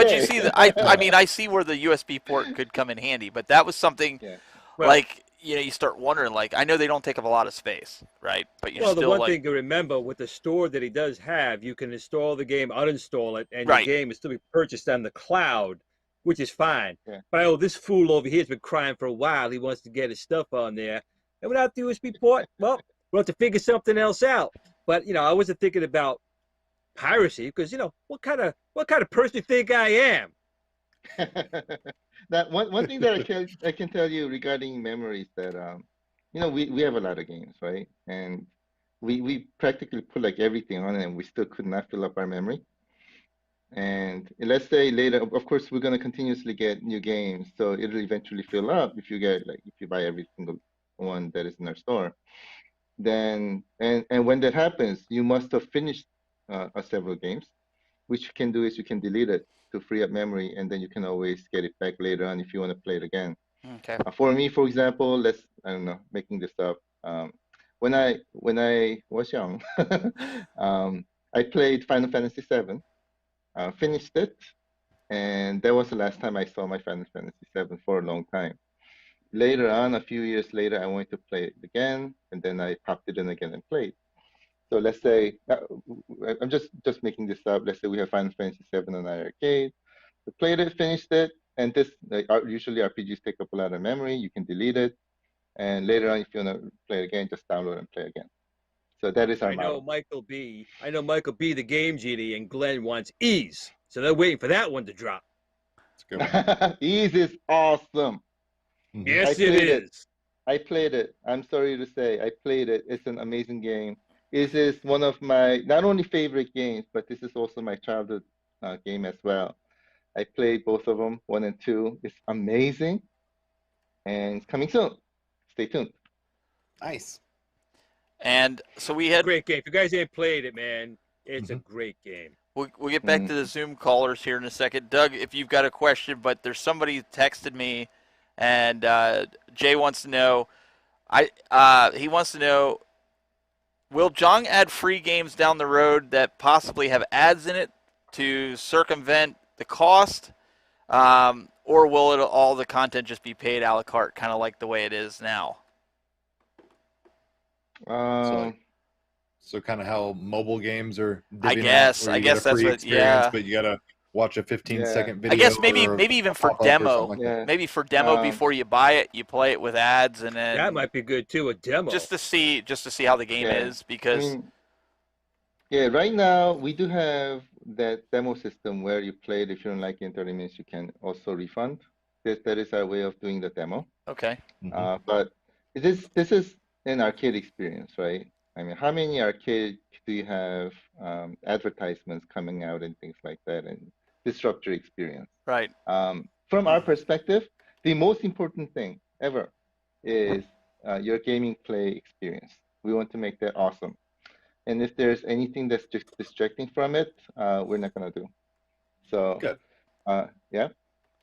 I mean, I see where the USB port could come in handy, but that was something like, you know, you start wondering, like, I know they don't take up a lot of space, right? But you're still the one thing to remember with the store that he does have, you can install the game, uninstall it, and the game will still be purchased on the cloud, which is fine. Yeah. But this fool over here has been crying for a while. He wants to get his stuff on there. And without the USB port, well, we'll have to figure something else out. But, you know, I wasn't thinking about piracy, because what kind of person do you think I am? That one thing that I can tell you regarding memories that we have a lot of games, right? And we practically put like everything on it, and we still could not fill up our memory. And let's say later, of course, we're going to continuously get new games, so it'll eventually fill up if you buy every single one that is in our store. Then and when that happens, you must have finished several games. Which you can do is you can delete it to free up memory, and then you can always get it back later on if you want to play it again. Okay. For me, for example, I don't know, making this up. When I was young, I played Final Fantasy VII, finished it, and that was the last time I saw my Final Fantasy VII for a long time. Later on, a few years later, I wanted to play it again, and then I popped it in again and played. So let's say I'm just making this up. Let's say we have Final Fantasy VII on iiRcade. We played it, finished it, and this usually RPGs take up a lot of memory. You can delete it, and later on, if you want to play it again, just download and play again. So that is our model. I know Michael B, the Game Genie, and Glen wants Ease, so they're waiting for that one to drop. That's a good one. Ease is awesome. Yes, it is. I played it. I'm sorry to say, I played it. It's an amazing game. This is one of my not only favorite games, but this is also my childhood game as well. I played both of them, 1 and 2. It's amazing, and it's coming soon. Stay tuned. Nice. And so we had great game. If you guys ain't played it, man, it's a great game. We'll get back to the Zoom callers here in a second. Doug, if you've got a question, but there's somebody who texted me, and Jay wants to know. He wants to know. Will Jong add free games down the road that possibly have ads in it to circumvent the cost? Or will all the content just be paid a la carte, kind of like the way it is now? So kind of how mobile games are. I guess that's what. Yeah. But you gotta watch a 15-second video. I guess maybe even for demo. Like maybe for demo before you buy it, you play it with ads, and then that might be good too. A demo just to see how the game is, because right now we do have that demo system where you play it. If you don't like it in 30 minutes, you can also refund. That is our way of doing the demo. Okay. But this is an arcade experience, right? I mean, how many arcade do you have advertisements coming out and things like that, and disrupt your experience? Right. From our perspective, the most important thing ever is your gaming play experience. We want to make that awesome. And if there's anything that's just distracting from it, we're not going to do. So, good. Yeah.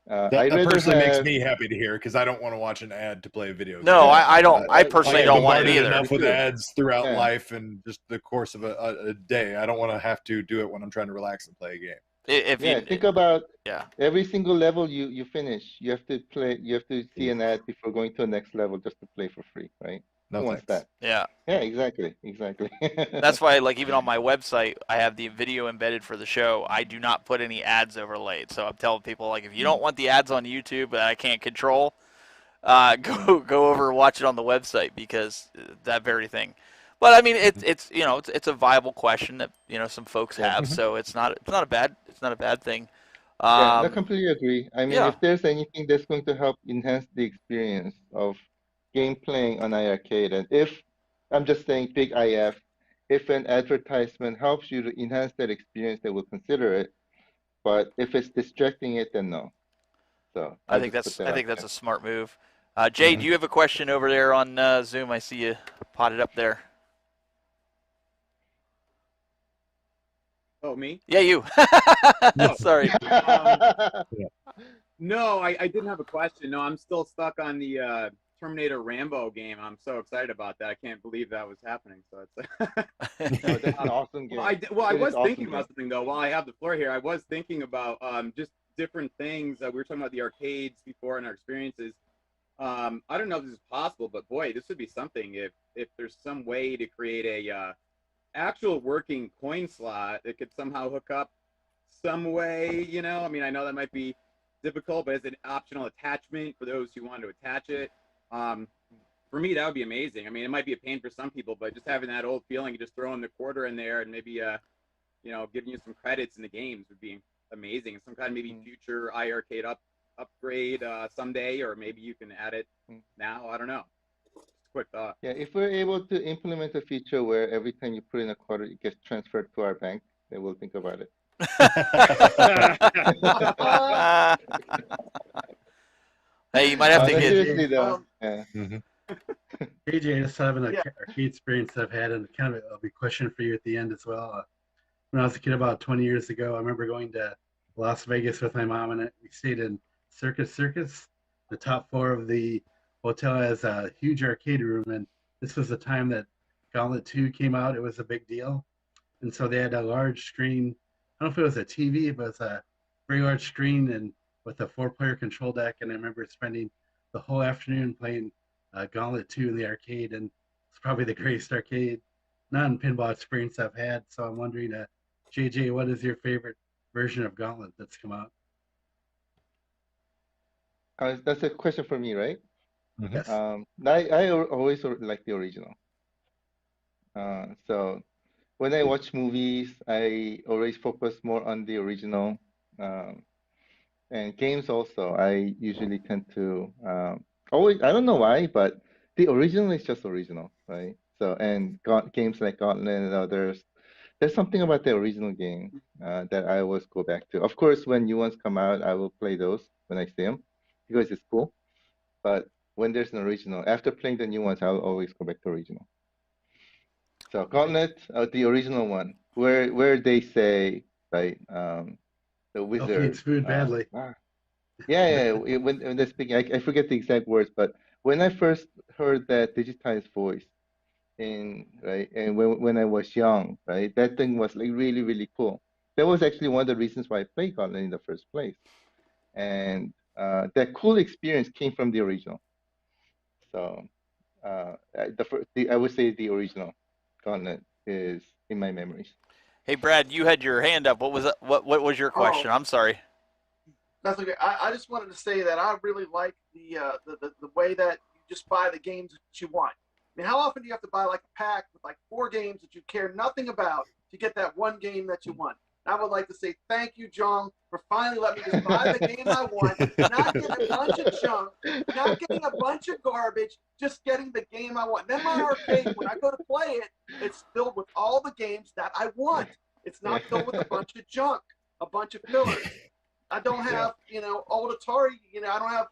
That personally makes me happy to hear, because I don't want to watch an ad to play a video game. No, I don't. I personally don't want it either. Enough with ads throughout life and just the course of a day. I don't want to have to do it when I'm trying to relax and play a game. Think about every single level you finish, you have to see an ad before going to the next level just to play for free, right? No thanks. That. Yeah, exactly. That's why, like, even on my website, I have the video embedded for the show. I do not put any ads overlaid. So I'm telling people, like, if you don't want the ads on YouTube that I can't control, go over and watch it on the website, because that very thing. But I mean, it's a viable question that some folks have. So it's not a bad thing. I completely agree. I mean, if there's anything that's going to help enhance the experience of game playing on iiRcade, and if I'm just saying big IF, if an advertisement helps you to enhance that experience, they will consider it. But if it's distracting it, then no. So I think that's a smart move. Jay, do you have a question over there on Zoom? I see you potted up there. Oh, me? Yeah, you. Sorry. No, I didn't have a question. No, I'm still stuck on the Terminator Rambo game. I'm so excited about that. I can't believe that was happening. So it's that's an awesome game. I was thinking about something though. While I have the floor here, I was thinking about just different things. We were talking about the arcades before and our experiences. I don't know if this is possible, but boy, this would be something if there's some way to create a actual working coin slot that could somehow hook up some way. I mean, I know that might be difficult, but as an optional attachment for those who want to attach it. For me, that would be amazing. I mean, it might be a pain for some people, but just having that old feeling, just throwing the quarter in there and maybe you know, giving you some credits in the games would be amazing. And some kind of maybe future iArcade upgrade someday, or maybe you can add it now. I don't know. Just a quick thought. Yeah, if we're able to implement a feature where every time you put in a quarter, it gets transferred to our bank, then we'll think about it. Hey, you might have to No, get. seriously though. Yeah. AJ, I just have an arcade experience that I've had, and kind of a big question for you at the end as well. When I was a kid about 20 years ago, I remember going to Las Vegas with my mom, and we stayed in Circus. The top floor of the hotel has a huge arcade room, and this was the time that Gauntlet 2 came out. It was a big deal. And so they had a large screen. I don't know if it was a TV, but it was a very large screen and with a 4-player control deck. And I remember spending the whole afternoon playing Gauntlet 2 in the arcade. And it's probably the greatest arcade non-pinball experience I've had. So I'm wondering, JJ, what is your favorite version of Gauntlet that's come out? That's a question for me, right? Yes. I always like the original. So when I watch movies, I always focus more on the original. And games also, I usually tend to always, I don't know why, but the original is just original, right? So, and games like Gauntlet and others, there's something about the original game that I always go back to. Of course, when new ones come out, I will play those when I see them because it's cool. But when there's an original, after playing the new ones, I'll always go back to original. So Gauntlet, the original one, where they say, right, the wizard. Elf eats food badly. Yeah. When they're speaking, I forget the exact words, but when I first heard that digitized voice and when I was young, right, that thing was like really, really cool. That was actually one of the reasons why I played Gauntlet in the first place. And that cool experience came from the original. So I would say the original Gauntlet is in my memories. Hey, Brad, you had your hand up. What was what was your question? I'm sorry. That's okay. I just wanted to say that I really like the way that you just buy the games that you want. I mean, how often do you have to buy like a pack with like 4 games that you care nothing about to get that one game that you want? And I would like to say thank you, Jong, for finally letting me just buy the game I want, not getting a bunch of junk, not getting a bunch of garbage, just getting the game I want. Then my arcade, when I go to play it, it's filled with all the games that I want. It's not filled with a bunch of junk, a bunch of fillers. I don't have, old Atari, I don't have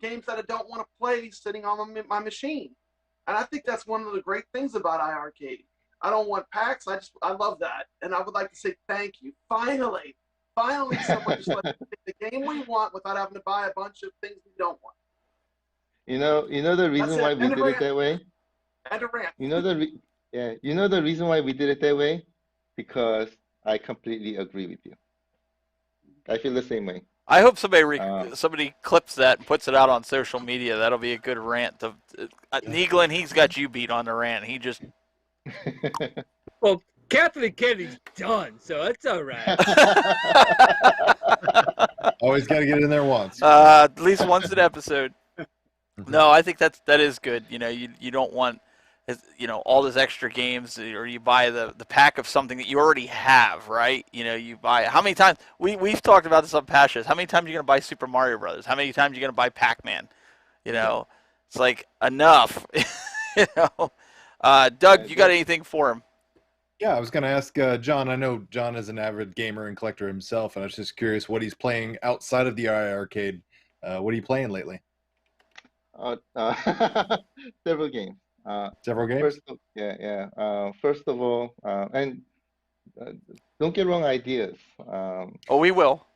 games that I don't want to play sitting on my machine. And I think that's one of the great things about iArcade. I don't want packs. I love that. And I would like to say thank you. Finally, someone just let us pick the game we want without having to buy a bunch of things we don't want. You know the reason why we did it that way? And a rant. You know the reason why we did it that way? Because I completely agree with you. I feel the same way. I hope somebody clips that and puts it out on social media. That'll be a good rant. Glen, he's got you beat on the rant. He just. Well, Kathleen Kennedy's done, so it's all right. Always got to get in there once. At least once an episode. No, I think that is good. You don't want all those extra games, or you buy the pack of something that you already have, right? You buy how many times we've talked about this on Pasha's. How many times are you gonna buy Super Mario Brothers? How many times are you gonna buy Pac-Man? It's like enough. Doug, you got anything for him? Yeah, I was going to ask John. I know John is an avid gamer and collector himself, and I was just curious what he's playing outside of the iArcade. What are you playing lately? Several games. Several games? First of all, and don't get wrong ideas. We will.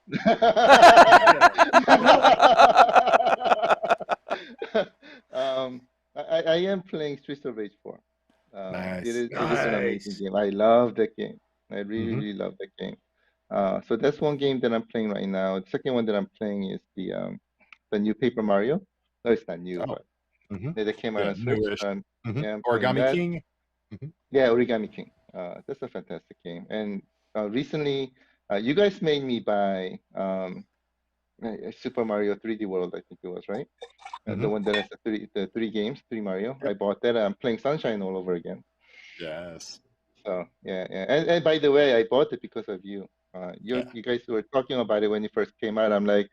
I am playing Streets of Rage 4. Nice. It is an amazing game. I love that game. I really, really love that game. So that's one game that I'm playing right now. The second one that I'm playing is the new Paper Mario. No, it's not new, but that came out on Switch. Origami King. Yeah, Origami King. That's a fantastic game. And recently, you guys made me buy Super Mario 3D World, I think it was, right? The one that has the three games, 3 Mario. I bought that. I'm playing Sunshine all over again. Yes. So yeah. And by the way, I bought it because of you. You guys were talking about it when it first came out. I'm like,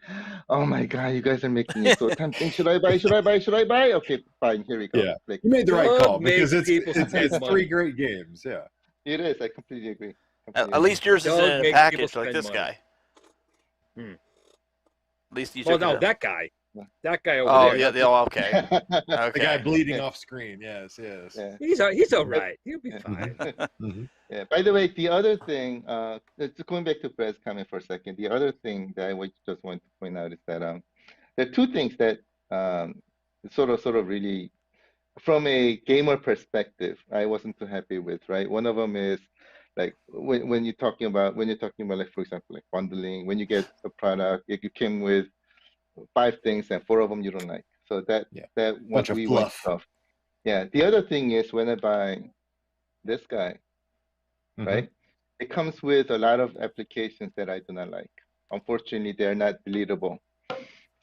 oh my God, you guys are making it so tempting. Should I buy? Should I buy? Should I buy? Okay, fine. Here we go. Yeah, Click. you made the right Doug call makes because people spend it's money. 3 great games. Yeah, It is. I completely agree. At least yours is Doug in a makes people package like spend this money. guy. Hmm. At least you Well, took no, it. that guy over Oh there. yeah, okay. the guy Okay. bleeding off screen. Yes, yes. Yeah. He's all right. He'll be fine. Yeah. By the way, the other thing, going back to Brad's comment for a second, the other thing that I just want to point out is that there are two things that sort of really, from a gamer perspective, I wasn't too happy with, right? One of them is like when you're talking about like, for example, like bundling, when you get a product, if you came with 5 things and 4 of them you don't like. So that bunch of we fluff. went off. Yeah. The other thing is when I buy this guy, right? It comes with a lot of applications that I do not like. Unfortunately, they're not deletable.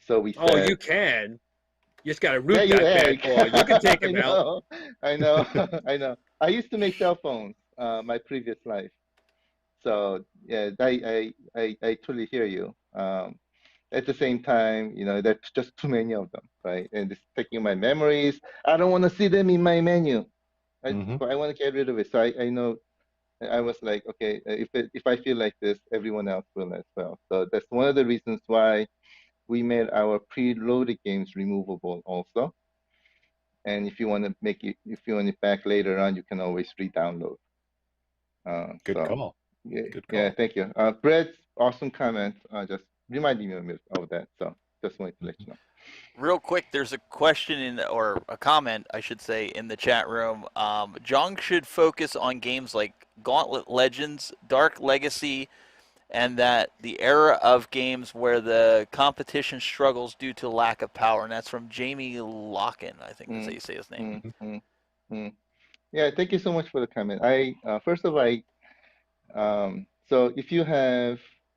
So we said, Oh, you can. You just got to root you that bad boy. You can take him out. I know. I know. I used to make cell phones, my previous life. So yeah, I totally hear you. At the same time, there's just too many of them, right? And it's taking my memories. I don't want to see them in my menu. I want to get rid of it. So I know. I was like, okay, if I feel like this, everyone else will as well. So that's one of the reasons why we made our preloaded games removable also. And if you want to make it, if you want it back later on, you can always re-download. Good call. Yeah, Good call. yeah, thank you. Brett's awesome comment just reminded me of that. So just wanted to let you know. Real quick, there's a question or a comment, I should say, in the chat room. Jong should focus on games like Gauntlet Legends, Dark Legacy, and that the era of games where the competition struggles due to lack of power. And that's from Jamie Locken, I think that's how you say his name. Yeah, thank you so much for the comment. First of all, so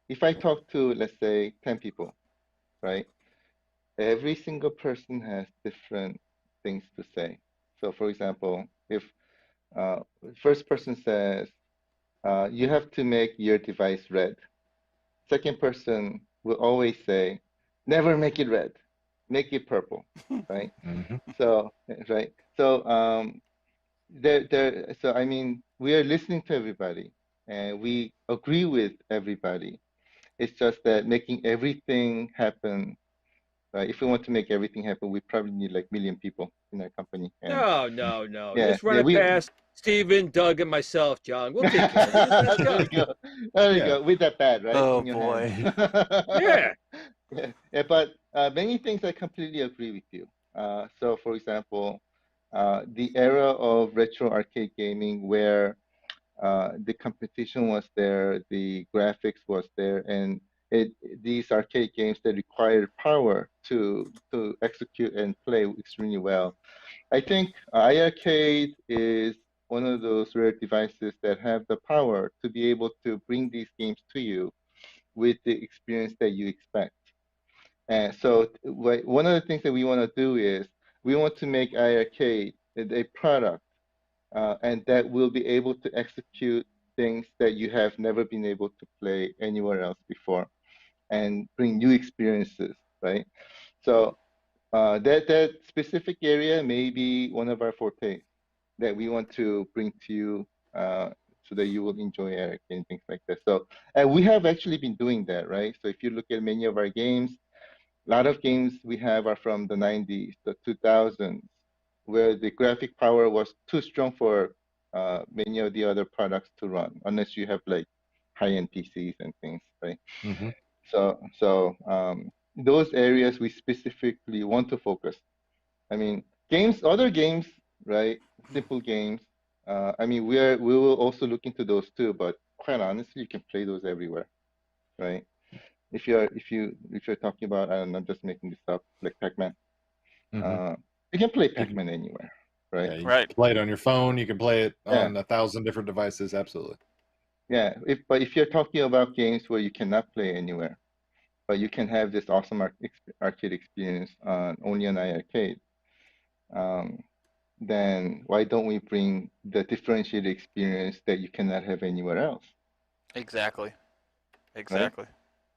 if I talk to, let's say, 10 people, right? Every single person has different things to say. So for example, if first person says, you have to make your device red. Second person will always say, never make it red, make it purple, right? So, right. So, so I mean, we are listening to everybody and we agree with everybody. It's just that making everything happen, if we want to make everything happen, we probably need like 1 million people in our company. And, No. Yeah, Just run it past Steven, Doug, and myself, John. We'll take care of it. Let's go. There you go. There you go. With that pad, right? Oh, in your boy. Hand. Yeah, but many things I completely agree with you. So, for example, the era of retro arcade gaming where the competition was there, the graphics was there, and these arcade games that required power to execute and play extremely well. I think iiRcade is one of those rare devices that have the power to be able to bring these games to you with the experience that you expect. And so one of the things that we want to do is we want to make iiRcade a product and that will be able to execute things that you have never been able to play anywhere else before and bring new experiences, right? So that specific area may be one of our fortes that we want to bring to you so that you will enjoy Eric and things like that. So, and we have actually been doing that, right? So if you look at many of our games, a lot of games we have are from the 90s, the 2000s, where the graphic power was too strong for many of the other products to run, unless you have like high-end PCs and things, right? So those areas we specifically want to focus. I mean, other games, right? Simple games. I mean, we will also look into those too, but quite honestly, you can play those everywhere, right? If you're talking about, I don't know, I'm just making this up, like Pac-Man. You can play Pac-Man anywhere, right? Yeah, you can play it on your phone. You can play it on 1,000 different devices. Absolutely. Yeah, but if you're talking about games where you cannot play anywhere, but you can have this awesome arcade experience only on iiRcade, then why don't we bring the differentiated experience that you cannot have anywhere else? Exactly. Exactly.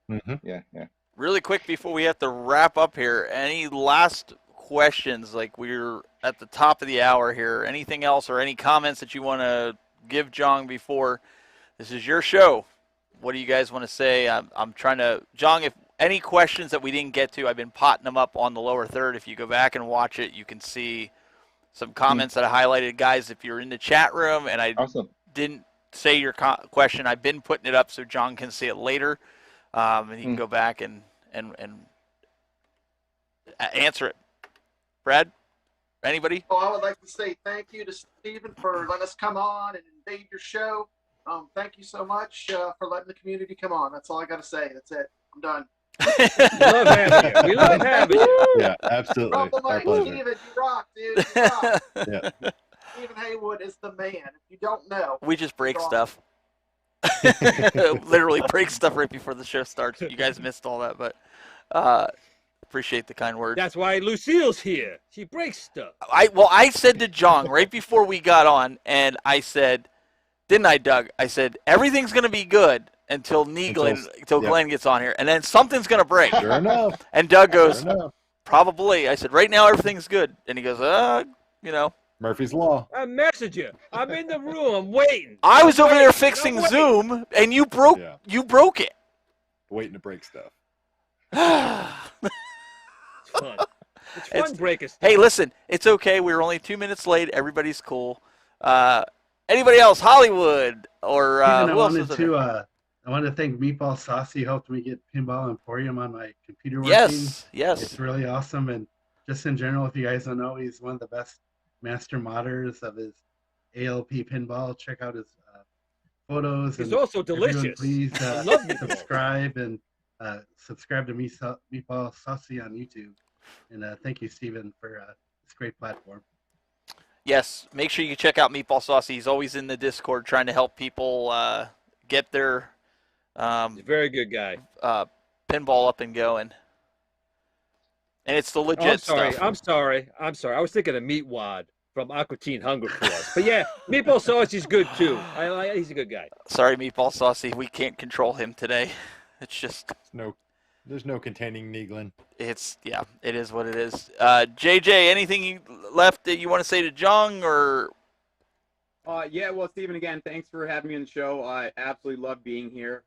Right? Yeah, yeah. Really quick before we have to wrap up here, any last questions? Like, we're at the top of the hour here. Anything else or any comments that you want to give Jong before? This is your show. What do you guys want to say? I'm trying to, Jong, if any questions that we didn't get to, I've been potting them up on the lower third. If you go back and watch it, you can see some comments that I highlighted. Guys, if you're in the chat room and I didn't say your question, I've been putting it up so Jong can see it later. And he can go back and answer it. Brad, anybody? Oh, I would like to say thank you to Stephen for letting us come on and invade your show. Thank you so much for letting the community come on. That's all I got to say. That's it. I'm done. We love having you. We love having you. Yeah, absolutely. Our pleasure. Steven, you rock, dude. You rock. Yeah. Stephen Haywood is the man. If you don't know, we just break stuff. Literally break stuff right before the show starts. You guys missed all that, but appreciate the kind words. That's why Lucille's here. She breaks stuff. I said to Jong right before we got on, and I said, didn't I, Doug? I said everything's gonna be good until Glen gets on here, and then something's gonna break. Sure enough. And Doug goes, probably. I said right now everything's good, and he goes, you know. Murphy's Law. I message you. I'm in the room. I'm waiting. I was over there fixing Zoom, and you broke it. Waiting to break stuff. It's fun. It's fun breaking stuff. Hey, listen, it's okay. We were only 2 minutes late. Everybody's cool. Anybody else? Hollywood or who else is there? I want to thank Meatball Saucy. Helped me get Pinball Emporium on my computer working. Yes. It's really awesome. And just in general, if you guys don't know, he's one of the best master modders of his ALP pinball. Check out his photos. He's also delicious. Please subscribe and subscribe to Meatball Saucy on YouTube. And thank you, Stephen, for this great platform. Yes, make sure you check out Meatball Saucy. He's always in the Discord trying to help people get their he's a very good guy. Pinball up and going. And it's the legit stuff. I'm sorry. I was thinking of Meatwad from Aqua Teen Hunger Force. But yeah, Meatball Saucy's good too. He's a good guy. Sorry, Meatball Saucy. We can't control him today. It's just there's no containing Neglin. It is what it is. JJ, anything left that you want to say to Jong or? Yeah, well, Stephen, again, thanks for having me on the show. I absolutely love being here.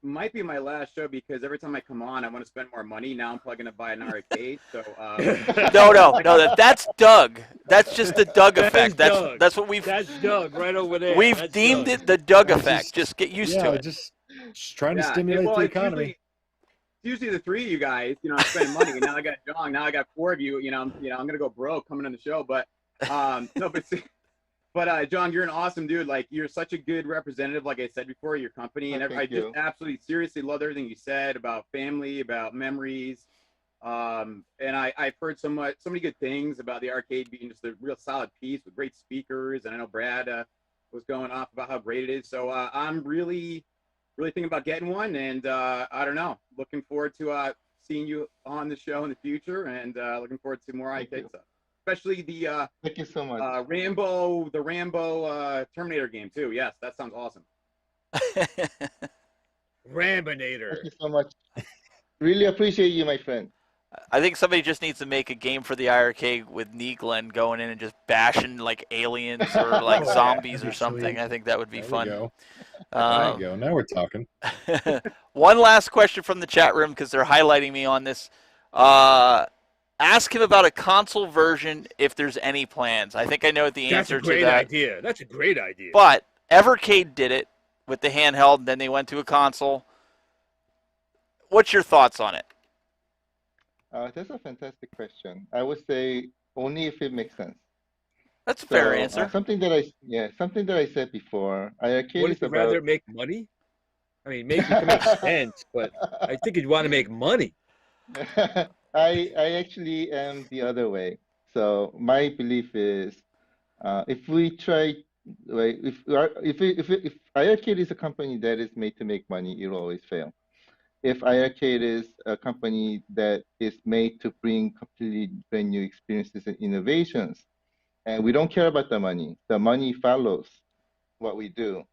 Might be my last show because every time I come on, I want to spend more money. Now I'm plugging to buy an arcade. So no, that's Doug. That's just the Doug effect. That's what we've. That's Doug right over there. We've deemed it the Doug effect. Just get used to it. Just trying to stimulate the economy. Usually the three of you guys, spending money. Now I got Jong. Now I got four of you. I'm gonna go broke coming on the show. But But Jong, you're an awesome dude. Like, you're such a good representative, like I said before, of your company. And I just absolutely, seriously loved everything you said about family, about memories. And I've heard so many good things about the arcade being just a real solid piece with great speakers. And I know Brad was going off about how great it is. So I'm really thinking about getting one. And I don't know, looking forward to seeing you on the show in the future, and looking forward to more arcade stuff. Especially the thank you so much. the Rambo Terminator game too. Yes, that sounds awesome. Rambinator. Thank you so much. Really appreciate you, my friend. I think somebody just needs to make a game for the iiRcade with Glen going in and just bashing like aliens or like zombies or something. I think that would be fun. There you go. Now we're talking. One last question from the chat room because they're highlighting me on this. Ask him about a console version if there's any plans. I think I know the answer to that. That's a great idea. But Evercade did it with the handheld, and then they went to a console. What's your thoughts on it? That's a fantastic question. I would say only if it makes sense. That's a fair answer. Something that I said before. iiRcade Would you rather make money? I mean, maybe it can make sense, but I think you'd want to make money. I actually am the other way. So my belief is, if we try, like, if iiRcade is a company that is made to make money, it will always fail. If iiRcade is a company that is made to bring completely brand new experiences and innovations, And we don't care about the money. The money follows what we do.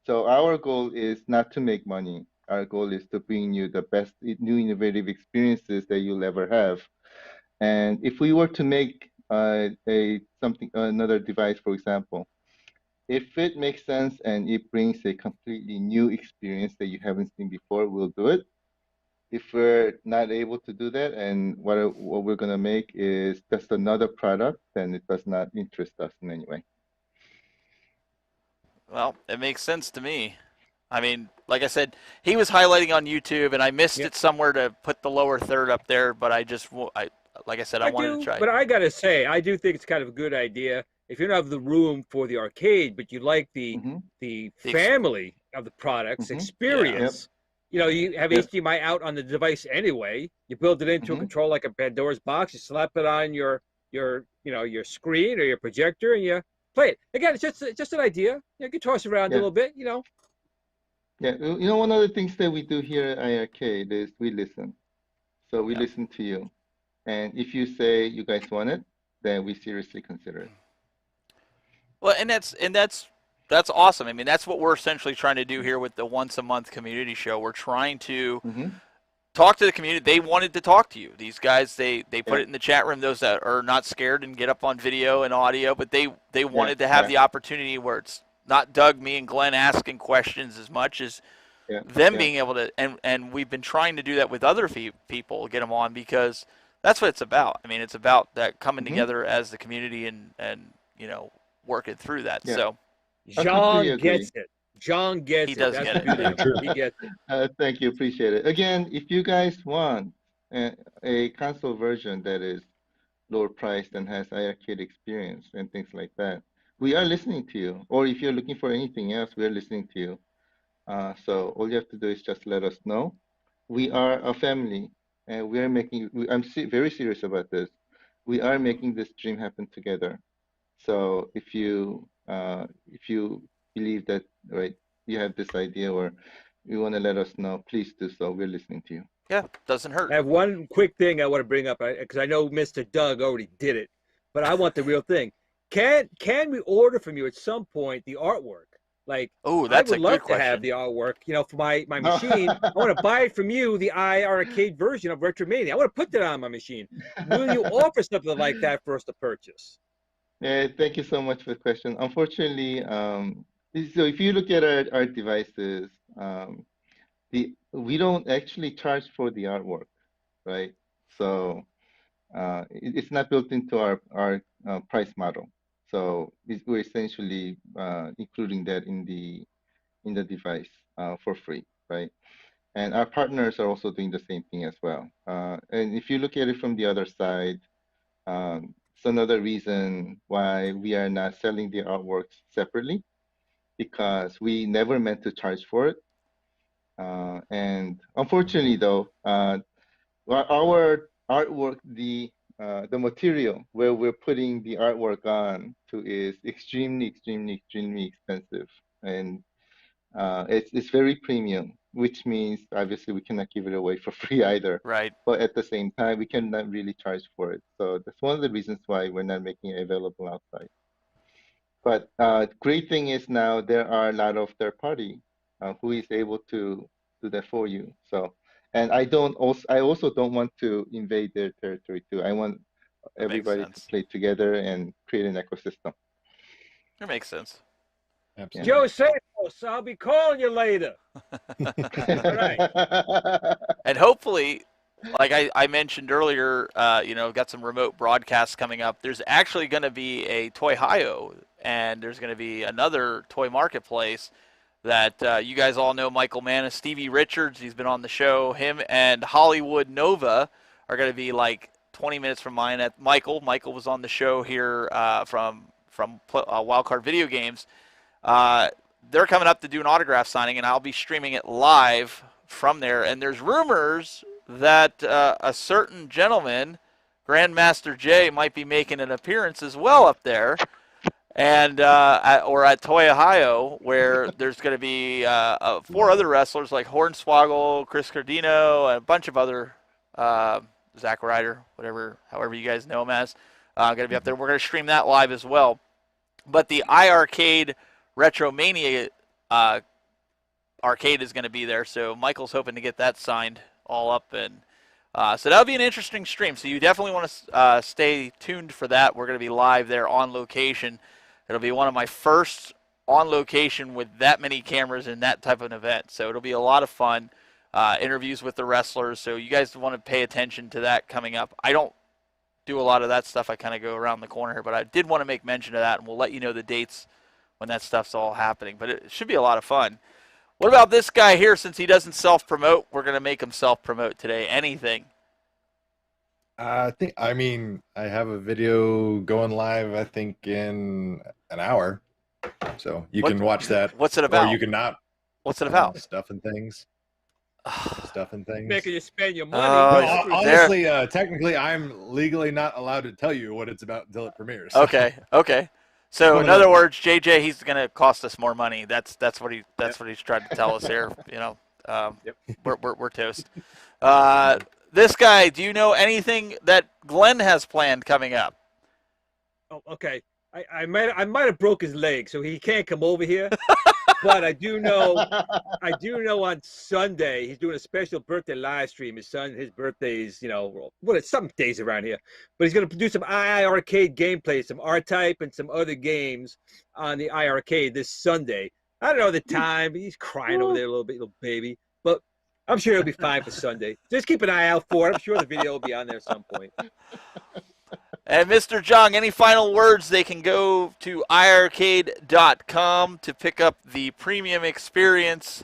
So our goal is not to make money. Our goal is to bring you the best new innovative experiences that you'll ever have. And if we were to make another device, for example, if it makes sense and it brings a completely new experience that you haven't seen before, we'll do it. If we're not able to do that and what we're going to make is just another product, then it does not interest us in any way. Well, it makes sense to me. I mean, like I said, he was highlighting on YouTube, and I missed it somewhere to put the lower third up there, but I just, like I said, I wanted to try. But I got to say, I do think it's kind of a good idea. If you don't have the room for the arcade, but you like the family of the products experience, you know, you have HDMI out on the device anyway. You build it into a control like a Pandora's box. You slap it on your screen or your projector, and you play it. Again, it's just an idea. You can toss it around a little bit, you know. Yeah, you know, one of the things that we do here at iiRcade is we listen. So we listen to you. And if you say you guys want it, then we seriously consider it. Well, and that's awesome. I mean, that's what we're essentially trying to do here with the once a month community show. We're trying to talk to the community. They wanted to talk to you. These guys, they put it in the chat room, those that are not scared and get up on video and audio, but they wanted to have the opportunity where it's not Doug, me, and Glenn asking questions as much as them being able to, and we've been trying to do that with other people, get them on, because that's what it's about. I mean, it's about that coming together as the community and you know, working through that. So John gets it. John gets it. He does get it. He gets it. Thank you. Appreciate it. Again, if you guys want a console version that is lower priced and has iiRcade experience and things like that, we are listening to you. Or if you're looking for anything else, we are listening to you. So all you have to do is just let us know. We are a family, and we are making. I'm very serious about this. We are making this dream happen together. So if you believe that you have this idea or you want to let us know, please do so. We're listening to you. Yeah, doesn't hurt. I have one quick thing I want to bring up because I know Mr. Doug already did it, but I want the real thing. Can we order from you at some point the artwork? Like, that's I would love to have the artwork, you know, for my machine. I want to buy it from you, the iiRcade version of Retromania. I want to put that on my machine. Will you offer something like that for us to purchase? Yeah, thank you so much for the question. Unfortunately, so if you look at our devices, we don't actually charge for the artwork, right? So it's not built into our price model. So we're essentially including that in the device for free, right? And our partners are also doing the same thing as well. And if you look at it from the other side, it's another reason why we are not selling the artworks separately, because we never meant to charge for it. And unfortunately, though, our artwork, the material where we're putting the artwork on to is extremely expensive, and it's very premium, which means obviously we cannot give it away for free either. Right. But at the same time, we cannot really charge for it. So that's one of the reasons why we're not making it available outside. But great thing is now there are a lot of third party who is able to do that for you. So, and I also don't want to invade their territory too. I want everybody to play together and create an ecosystem. That makes sense. Absolutely. Joe Samos, I'll be calling you later. All right. And hopefully, like I mentioned earlier, you know, got some remote broadcasts coming up. There's actually going to be a Toy Hio, and there's going to be another toy marketplace that you guys all know Michael Manis, Stevie Richards. He's been on the show. Him and Hollywood Nova are going to be like 20 minutes from mine. At Michael was on the show here from Wildcard Video Games. They're coming up to do an autograph signing, and I'll be streaming it live from there. And there's rumors that a certain gentleman, Grandmaster Jay, might be making an appearance as well up there, and or at Toy Ohio, where there's going to be 4 other wrestlers like Hornswoggle, Chris Cardino, and a bunch of other Zack Ryder, however you guys know him as. going to be up there. We're going to stream that live as well. But the iiRcade Retromania arcade is going to be there, so Michael's hoping to get that signed all up, and so that'll be an interesting stream. So you definitely want to stay tuned for that. We're going to be live there on location. It'll be one of my first on location with that many cameras in that type of an event, so it'll be a lot of fun. Interviews with the wrestlers, so you guys want to pay attention to that coming up. I don't do a lot of that stuff. I kind of go around the corner here, but I did want to make mention of that, and we'll let you know the dates when that stuff's all happening. But it should be a lot of fun. What about this guy here? Since he doesn't self-promote, we're going to make him self-promote today. Anything? I have a video going live, I think, in an hour. So you can watch that. What's it about? Or you can not. What's it about? Stuff and things. Making you spend your money. Honestly, technically, I'm legally not allowed to tell you what it's about until it premieres. Okay. So in other words, JJ, he's going to cost us more money. That's what he's trying to tell us here. We're toast. This guy, do you know anything that Glen has planned coming up? Oh, okay. I might have broke his leg, so he can't come over here. But I do know on Sunday he's doing a special birthday live stream. His birthday is, it's some days around here. But he's going to do some iiRcade gameplay, some R-Type and some other games on the iiRcade this Sunday. I don't know the time. He's crying over there a little bit, little baby. But I'm sure he'll be fine for Sunday. Just keep an eye out for it. I'm sure the video will be on there at some point. And Mr. Jong, any final words? They can go to iiRcade.com to pick up the premium experience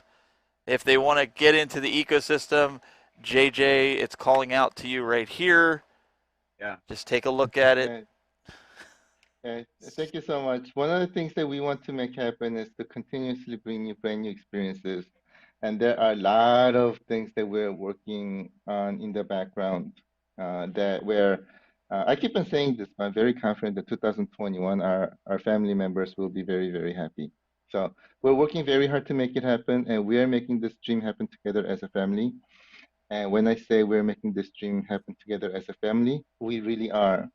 if they want to get into the ecosystem. JJ, it's calling out to you right here. Yeah. Just take a look at it. Okay. Thank you so much. One of the things that we want to make happen is to continuously bring you brand new experiences. And there are a lot of things that we're working on in the background I keep on saying this, but I'm very confident that 2021, our family members will be very, very happy. So we're working very hard to make it happen, and we are making this dream happen together as a family. And when I say we're making this dream happen together as a family, we really are.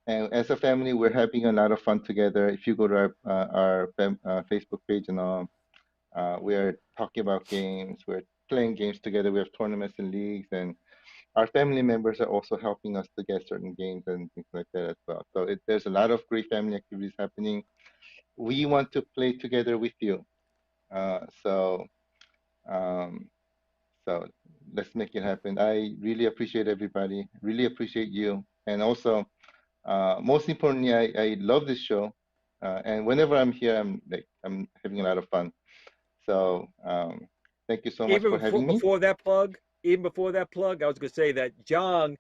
And as a family, we're having a lot of fun together. If you go to our Facebook page and all, we are talking about games. We're playing games together. We have tournaments and leagues, and our family members are also helping us to get certain games and things like that as well. So there's a lot of great family activities happening. We want to play together with you. So let's make it happen. I really appreciate everybody. Really appreciate you. And also, most importantly, I love this show. And whenever I'm here, I'm having a lot of fun. So thank you so much for having me. Even before that plug, I was going to say that Jong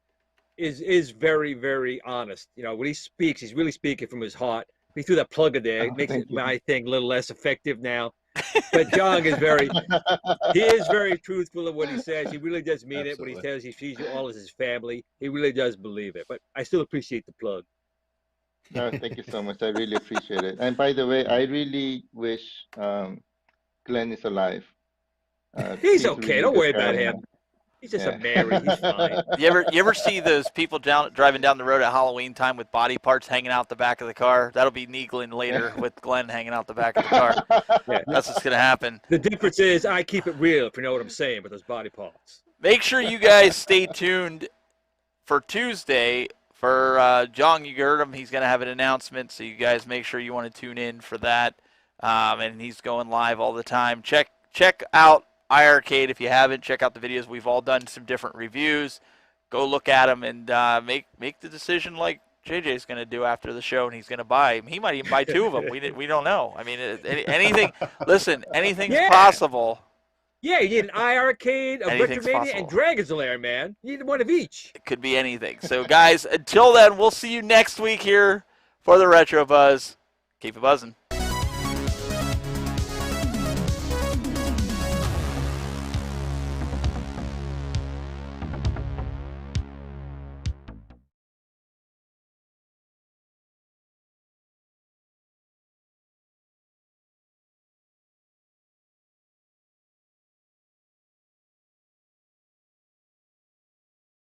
is very, very honest. When he speaks, he's really speaking from his heart. He threw that plug in there. It makes my thing a little less effective now. But Jong is very truthful in what he says. He really does mean it when he says he sees you all as his family. He really does believe it. But I still appreciate the plug. No, thank you so much. I really appreciate it. And by the way, I really wish Glen is alive. He's okay. Really don't worry about him. He's just a Mary. He's fine. You ever see those people driving down the road at Halloween time with body parts hanging out the back of the car? That'll be Neeglin later with Glen hanging out the back of the car. Yeah. That's what's going to happen. The difference is I keep it real, if you know what I'm saying, with those body parts. Make sure you guys stay tuned for Tuesday. For Jong, you heard him. He's going to have an announcement, so you guys make sure you want to tune in for that. And he's going live all the time. Check out iiRcade if you haven't. Check out the videos. We've all done some different reviews. Go look at them and make the decision like JJ's going to do after the show, and he's going to buy. He might even buy 2 of them. We don't know. I mean, anything. Listen, anything's possible. Yeah, you need an iiRcade, a Retromania, and Dragon's Lair, man. You need one of each. It could be anything. So, guys, until then, we'll see you next week here for the Retro Buzz. Keep it buzzing.